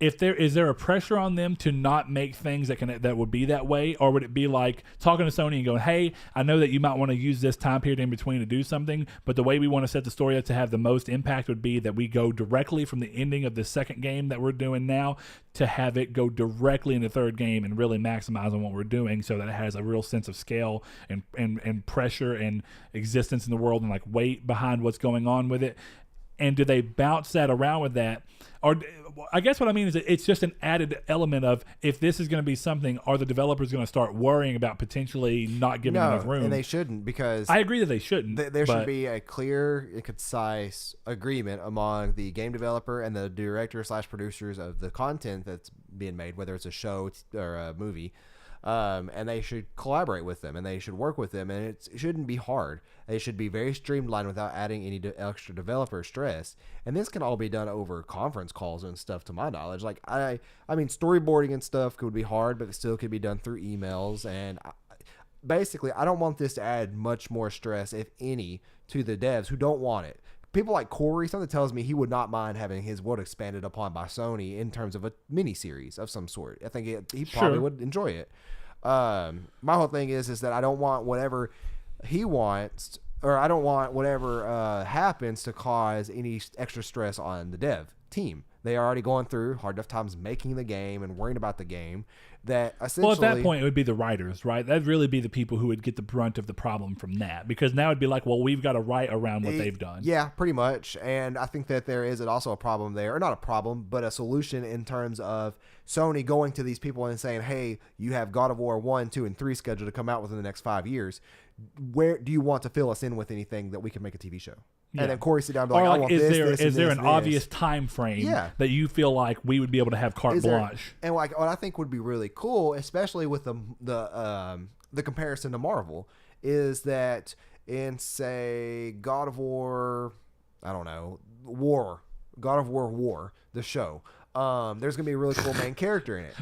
is there a pressure on them to not make things that would be that way? Or would it be like talking to Sony and going, hey, I know that you might want to use this time period in between to do something, but the way we want to set the story up to have the most impact would be that we go directly from the ending of the second game that we're doing now to have it go directly in the third game and really maximize on what we're doing so that it has a real sense of scale and pressure and existence in the world and like weight behind what's going on with it. And do they bounce that around with that? Or I guess what I mean is that it's just an added element of, if this is going to be something, are the developers going to start worrying about potentially not giving enough room? And they shouldn't, because I agree that they shouldn't. There should be a clear and concise agreement among the game developer and the director/producers of the content that's being made, whether it's a show or a movie. And they should collaborate with them and they should work with them, and it shouldn't be hard. They should be very streamlined without adding any extra developer stress. And this can all be done over conference calls and stuff, to my knowledge. Like I mean, storyboarding and stuff could be hard, but it still could be done through emails. And basically, I don't want this to add much more stress, if any, to the devs who don't want it. People like Corey, something tells me he would not mind having his world expanded upon by Sony in terms of a mini-series of some sort. I think he probably would enjoy it. My whole thing is that I don't want whatever he wants, or I don't want whatever happens to cause any extra stress on the dev team. They are already going through hard enough times making the game and worrying about the game. that essentially. Well, at that point, it would be the writers, right? That'd really be the people who would get the brunt of the problem from that, because now it'd be like, well, we've got to write around what they've done. Yeah, pretty much. And I think that there is also a problem there, or not a problem, but a solution in terms of Sony going to these people and saying, hey, you have God of War 1, 2, and 3 scheduled to come out within the next 5 years. Where do you want to fill us in with anything that we can make a TV show? Yeah. And then Corey sit down and be like, I want is there an obvious time frame that you feel like we would be able to have carte blanche? And like what I think would be really cool, especially with the comparison to Marvel, is that in, say, God of War, I don't know, God of War, the show, there's going to be a really cool main character in it.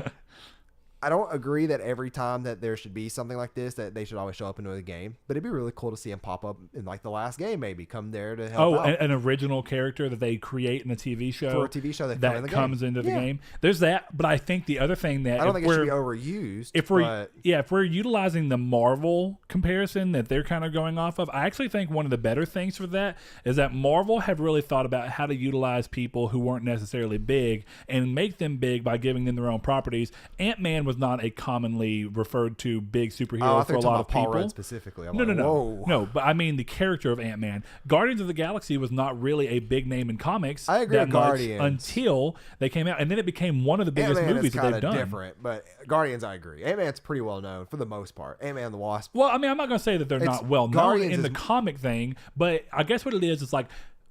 I don't agree that every time that there should be something like this that they should always show up into the game, but it'd be really cool to see him pop up in like the last game, maybe come there to help out. An original character that they create in a TV show for a TV show that comes into the game. There's that, but I think the other thing that I don't think it should be overused. If we're utilizing the Marvel comparison that they're kind of going off of, I actually think one of the better things for that is that Marvel have really thought about how to utilize people who weren't necessarily big and make them big by giving them their own properties. Ant-Man was not a commonly referred to big superhero for a lot of people. Paul Rudd specifically. No, but I mean the character of Ant-Man. Guardians of the Galaxy was not really a big name in comics. I agree with Guardians until they came out, and then it became one of the biggest movies that they've done. Different, but Guardians, I agree. Ant-Man's pretty well known for the most part. Ant-Man and the Wasp. Well, I mean, I'm not going to say that they're not well known in the comic thing, but I guess what it is like.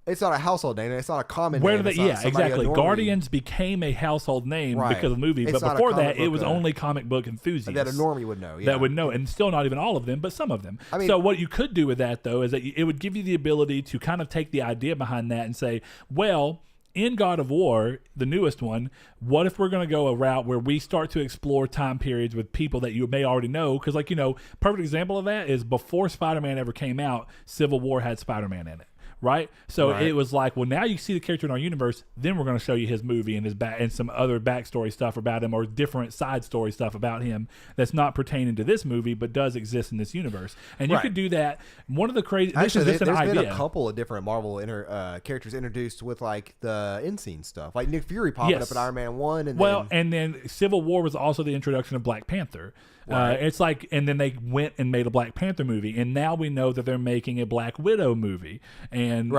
It's not a household name. It's not a common name. Exactly. Guardians became a household name because of the movie. But before that, it was only comic book enthusiasts. That a normie would know. That would know. And still not even all of them, but some of them. I mean, so what you could do with that, though, is that it would give you the ability to kind of take the idea behind that and say, well, in God of War, the newest one, what if we're going to go a route where we start to explore time periods with people that you may already know? Because, perfect example of that is before Spider-Man ever came out, Civil War had Spider-Man in it. Right? So it was like, well, now you see the character in our universe, then we're going to show you his movie and his and some other backstory stuff about him or different side story stuff about him that's not pertaining to this movie but does exist in this universe. And you could do that. One of the crazy... Actually, there's been a couple of different Marvel characters introduced with like the end scene stuff. Like Nick Fury popping up in Iron Man 1. And then Civil War was also the introduction of Black Panther. It's like, and then they went and made a Black Panther movie, and now we know that they're making a Black Widow movie. And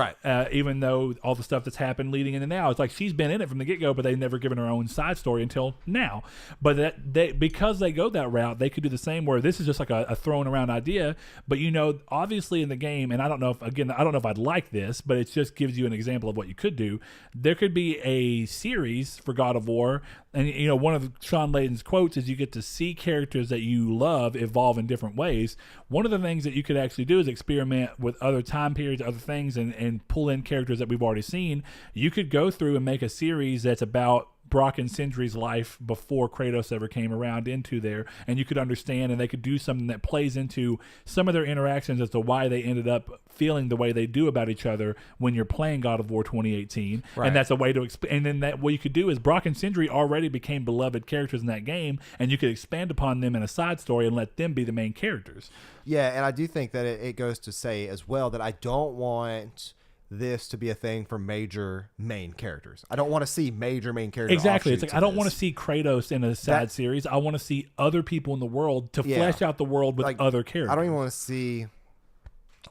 even though all the stuff that's happened leading into now, it's like she's been in it from the get-go, but they've never given her own side story until now. But because they go that route, they could do the same where this is just like a thrown around idea. But obviously in the game, and I don't know if I'd like this, but it just gives you an example of what you could do. There could be a series for God of War. And, one of Sean Layden's quotes is you get to see characters that you love evolve in different ways. One of the things that you could actually do is experiment with other time periods, other things, and pull in characters that we've already seen. You could go through and make a series that's about Brock and Sindri's life before Kratos ever came around into there, and you could understand, and they could do something that plays into some of their interactions as to why they ended up feeling the way they do about each other when you're playing God of War 2018. And that's a way to and then that what you could do is Brock and Sindri already became beloved characters in that game, and you could expand upon them in a side story and let them be the main characters. Yeah, and I do think that it goes to say as well that I don't want this to be a thing for major main characters. I don't want to see major main characters. Exactly. It's like I don't want to see Kratos in a side series. I want to see other people in the world to flesh out the world with other characters. I don't even want to see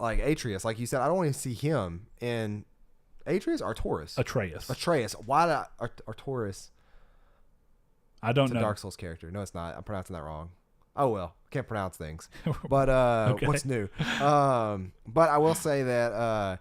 like Atreus, like you said. I don't want to see him in Atreus or Atreus. Why Artorias? I don't know. It's a Dark Souls character. No, it's not. I'm pronouncing that wrong. Oh well, can't pronounce things. But what's new? But I will say that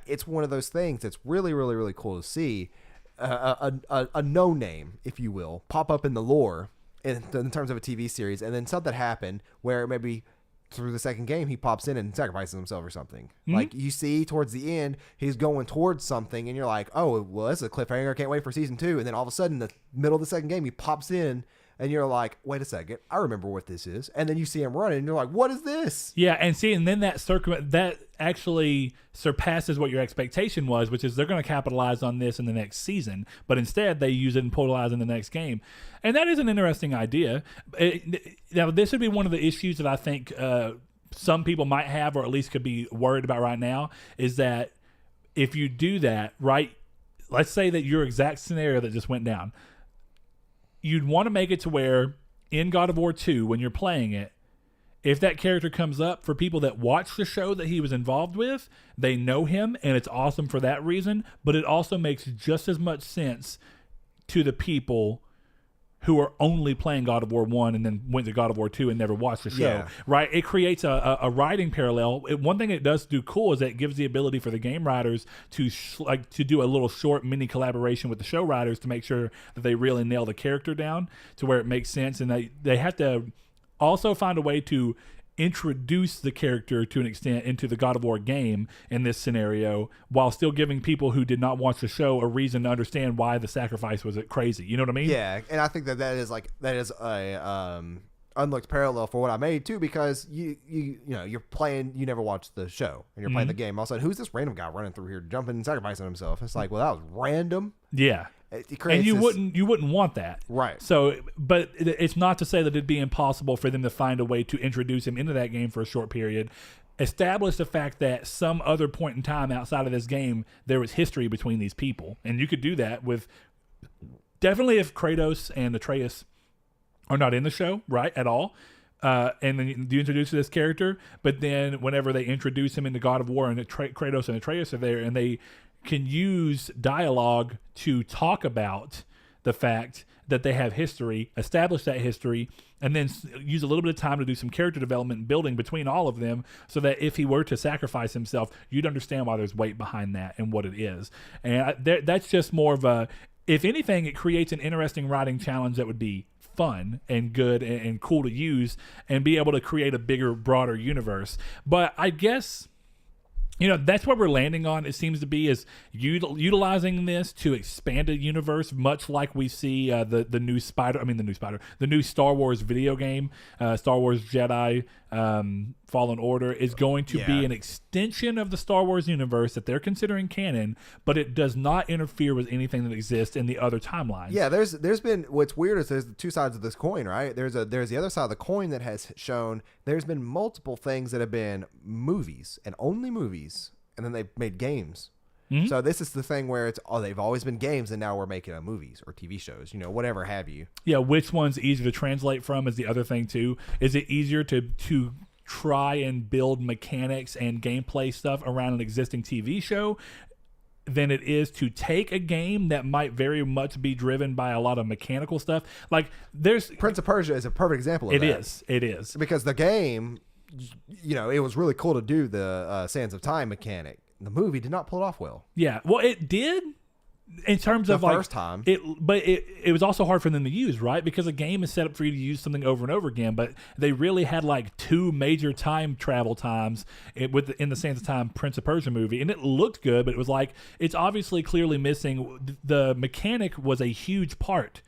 it's one of those things that's really, really, really cool to see a no name, if you will, pop up in the lore in terms of a TV series, and then something happen where maybe through the second game he pops in and sacrifices himself or something. Mm-hmm. Like you see towards the end he's going towards something, and you're like, oh well, this is a cliffhanger. I can't wait for season 2. And then all of a sudden, in the middle of the second game, he pops in. And you're like, wait a second, I remember what this is. And then you see him running, and you're like, what is this? Yeah, and then that actually surpasses what your expectation was, which is they're going to capitalize on this in the next season. But instead, they use it and portalize in the next game. And that is an interesting idea. Now, this would be one of the issues that I think some people might have, or at least could be worried about right now, is that if you do that, right, let's say that your exact scenario that just went down, you'd want to make it to where in God of War 2, when you're playing it, if that character comes up, for people that watch the show that he was involved with, they know him, and it's awesome for that reason. But it also makes just as much sense to the people who are only playing God of War 1 and then went to God of War 2 and never watched the show, right? It creates a writing parallel. One thing it does do cool is that it gives the ability for the game writers to do a little short mini collaboration with the show writers to make sure that they really nail the character down to where it makes sense. And they have to also find a way to introduce the character to an extent into the God of War game in this scenario, while still giving people who did not watch the show a reason to understand why the sacrifice was crazy. You know what I mean? Yeah, and I think that is a unlooked parallel for what I made too, because you're playing, you never watched the show and you're playing the game. All of a sudden, who's this random guy running through here, jumping and sacrificing himself? It's like, well, that was random. Yeah. And you wouldn't want that, right? So, but it's not to say that it'd be impossible for them to find a way to introduce him into that game for a short period, establish the fact that some other point in time outside of this game there was history between these people, and you could do that with definitely if Kratos and Atreus are not in the show, right, at all. And then you introduce this character, but then whenever they introduce him into God of War and Kratos and Atreus are there, and they can use dialogue to talk about the fact that they have history, establish that history, and then use a little bit of time to do some character development and building between all of them, so that if he were to sacrifice himself, you'd understand why there's weight behind that and what it is. And that's just more of a, if anything, it creates an interesting writing challenge that would be fun and good and cool to use and be able to create a bigger, broader universe. But I guess, that's what we're landing on, it seems to be, is utilizing this to expand a universe, much like we see the new Star Wars video game, Star Wars Jedi Fallen Order, is going to be an extension of the Star Wars universe that they're considering canon, but it does not interfere with anything that exists in the other timelines. Yeah, there's been, what's weird is there's the two sides of this coin, right? There's the other side of the coin that has shown there's been multiple things that have been movies and only movies, and then they've made games. Mm-hmm. So this is the thing where they've always been games, and now we're making movies or TV shows, whatever have you. Yeah, which one's easier to translate from is the other thing too. Is it easier to try and build mechanics and gameplay stuff around an existing TV show than it is to take a game that might very much be driven by a lot of mechanical stuff? Like, there's Prince of Persia is a perfect example of that. It is. Because the game, it was really cool to do the Sands of Time mechanic. The movie did not pull it off well. Yeah, well, it did in terms of the first time. But it was also hard for them to use, right? Because a game is set up for you to use something over and over again. But they really had like two major time travel times in the Sands of Time Prince of Persia movie, and it looked good, but it was like, it's obviously clearly missing. The mechanic was a huge part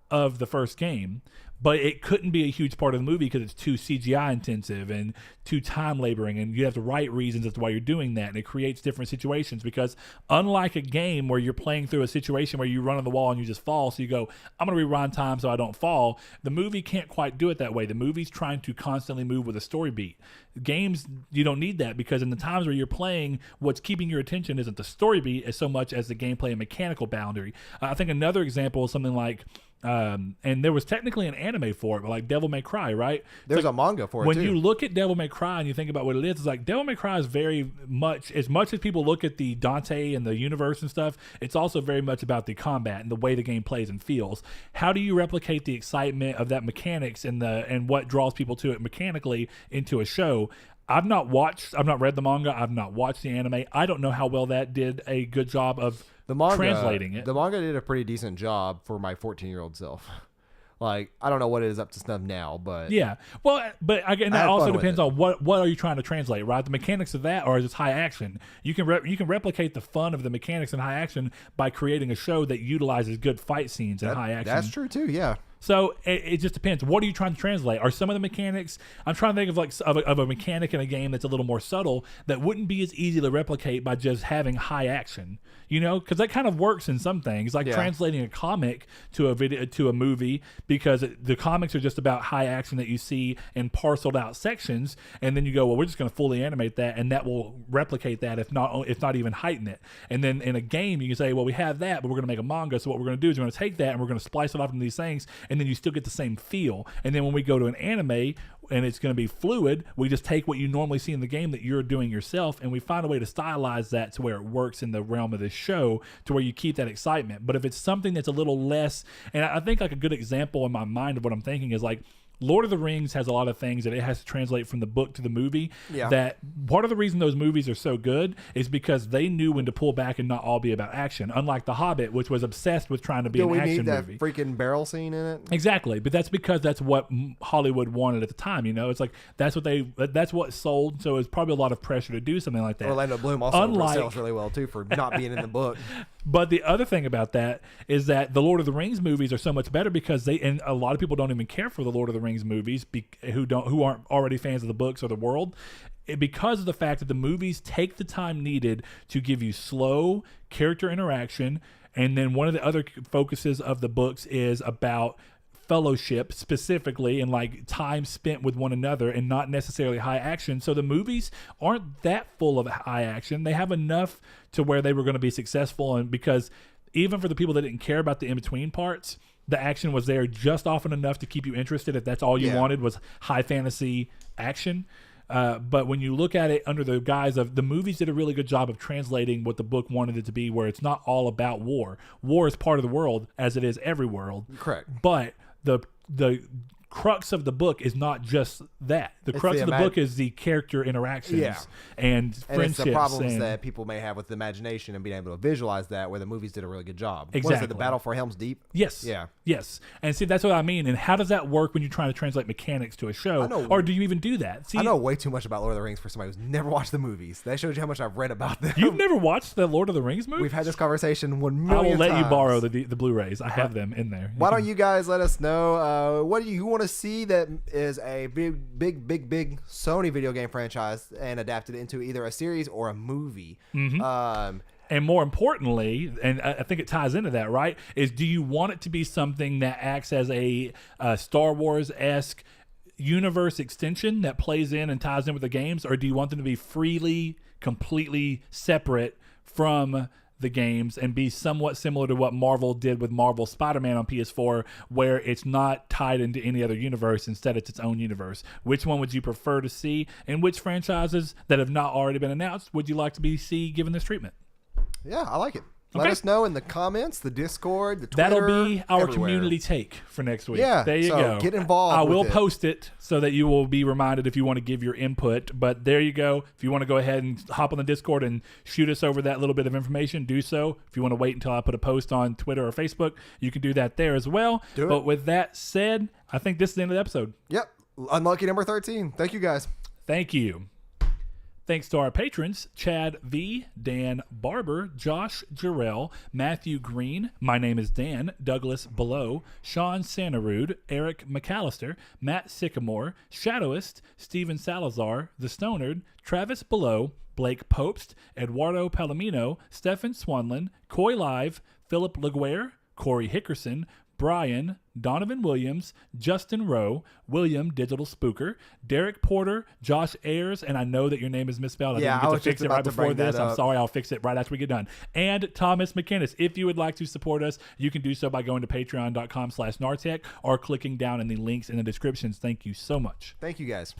of the first game, but it couldn't be a huge part of the movie because it's too CGI intensive and too time laboring, and you have to write reasons as to why you're doing that, and it creates different situations. Because unlike a game where you're playing through a situation where you run on the wall and you just fall, so you go, I'm going to rewind time so I don't fall, the movie can't quite do it that way. The movie's trying to constantly move with a story beat. Games, you don't need that, because in the times where you're playing, what's keeping your attention isn't the story beat as so much as the gameplay and mechanical boundary. I think another example is something like, and there was technically an anime for it, but like Devil May Cry, right? There's a manga for it when too. you look at Devil May Cry and you think about what it is, it's like Devil May Cry is very much as people look at the Dante and the universe and stuff, it's also very much about the combat and the way the game plays and feels. How do you replicate the excitement of that mechanics and what draws people to it mechanically into a show? I've not read the manga, I've not watched the anime. I don't know how well that did a good job of translating it. The manga did a pretty decent job for my 14-year-old self. Like, I don't know what it is up to snuff now, but yeah. Well, but again, that also depends on what are you trying to translate, right? The mechanics of that, or is it high action? You can replicate the fun of the mechanics in high action by creating a show that utilizes good fight scenes in high action. That's true too. Yeah. So it just depends. What are you trying to translate? Are some of the mechanics? I'm trying to think of a mechanic in a game that's a little more subtle that wouldn't be as easy to replicate by just having high action. Because that kind of works in some things, like translating a comic to a movie, because the comics are just about high action that you see in parceled out sections, and then you go, well, we're just going to fully animate that, and that will replicate that, if not even heighten it. And then in a game, you can say, well, we have that, but we're going to make a manga, so what we're going to do is we're going to take that and we're going to splice it off into these things, and then you still get the same feel. And then when we go to an anime and it's going to be fluid, we just take what you normally see in the game that you're doing yourself, and we find a way to stylize that to where it works in the realm of this show, to where you keep that excitement. But if it's something that's a little less, and I think like a good example in my mind of what I'm thinking is like, Lord of the Rings has a lot of things that it has to translate from the book to the movie. Yeah. That part of the reason those movies are so good is because they knew when to pull back and not all be about action. Unlike The Hobbit, which was obsessed with trying to be an action need that movie. freaking barrel scene in it? Exactly, but that's because that's what Hollywood wanted at the time. You know, it's like that's what sold. So it's probably a lot of pressure to do something like that. Orlando Bloom also sells really well too for not being in the book. But the other thing about that is that the Lord of the Rings movies are so much better because and a lot of people don't even care for the Lord of the Rings movies who aren't already fans of the books or the world, because of the fact that the movies take the time needed to give you slow character interaction. And then one of the other focuses of the books is about fellowship specifically, and like time spent with one another, and not necessarily high action. So the movies aren't that full of high action. They have enough to where they were going to be successful, and because even for the people that didn't care about the in-between parts, the action was there just often enough to keep you interested if that's all you wanted was high fantasy action. But when you look at it under the guise of the movies did a really good job of translating what the book wanted it to be, where it's not all about war. War is part of the world, as it is every world. Correct. But the crux of the book is not just that. The crux of the book is the character interactions and friendships. It's the problems that people may have with the imagination and being able to visualize that, where the movies did a really good job. Exactly. What is it, the Battle for Helm's Deep? Yes. Yeah. Yes. And see, that's what I mean. And how does that work when you're trying to translate mechanics to a show? Or do you even do that? See, I know way too much about Lord of the Rings for somebody who's never watched the movies. That shows you how much I've read about them. You've never watched the Lord of the Rings movie? We've had this conversation 1 million times. I will let you borrow the Blu-rays. I have them in there. Why don't you guys let us know what do you want to see that is a big Sony video game franchise and adapted into either a series or a movie. Mm-hmm. And more importantly, and I think it ties into that, right, is do you want it to be something that acts as a Star Wars-esque universe extension that plays in and ties in with the games, or do you want them to be freely, completely separate from the games and be somewhat similar to what Marvel did with Marvel Spider-Man on PS4, where it's not tied into any other universe, instead it's its own universe? Which one would you prefer to see, and which franchises that have not already been announced would you like to see given this treatment? Yeah, I like it. Let us know in the comments, the Discord, the Twitter. That'll be our everywhere. Community take for next week. Yeah, there you go. Get involved. I will with it. post it so that you will be reminded if you want to give your input. But there you go. If you want to go ahead and hop on the Discord and shoot us over that little bit of information, do so. If you want to wait until I put a post on Twitter or Facebook, you can do that there as well. But with that said, I think this is the end of the episode. Yep. Unlucky number 13. Thank you, guys. Thank you. Thanks to our patrons, Chad V, Dan Barber, Josh Jarrell, Matthew Green, my name is Dan, Douglas Below, Sean Santarud, Eric McAllister, Matt Sycamore, Shadowist, Steven Salazar, The Stonard, Travis Below, Blake Popst, Eduardo Palomino, Stefan Swanlin, Coy Live, Philip Laguerre, Corey Hickerson, Brian, Donovan Williams, Justin Rowe, William Digital Spooker, Derek Porter, Josh Ayers, and I know that your name is misspelled. Yeah, I didn't get to fix it right before this. I'm sorry. I'll fix it right after we get done. And Thomas McInnes. If you would like to support us, you can do so by going to patreon.com/Nartech or clicking down in the links in the descriptions. Thank you so much. Thank you, guys.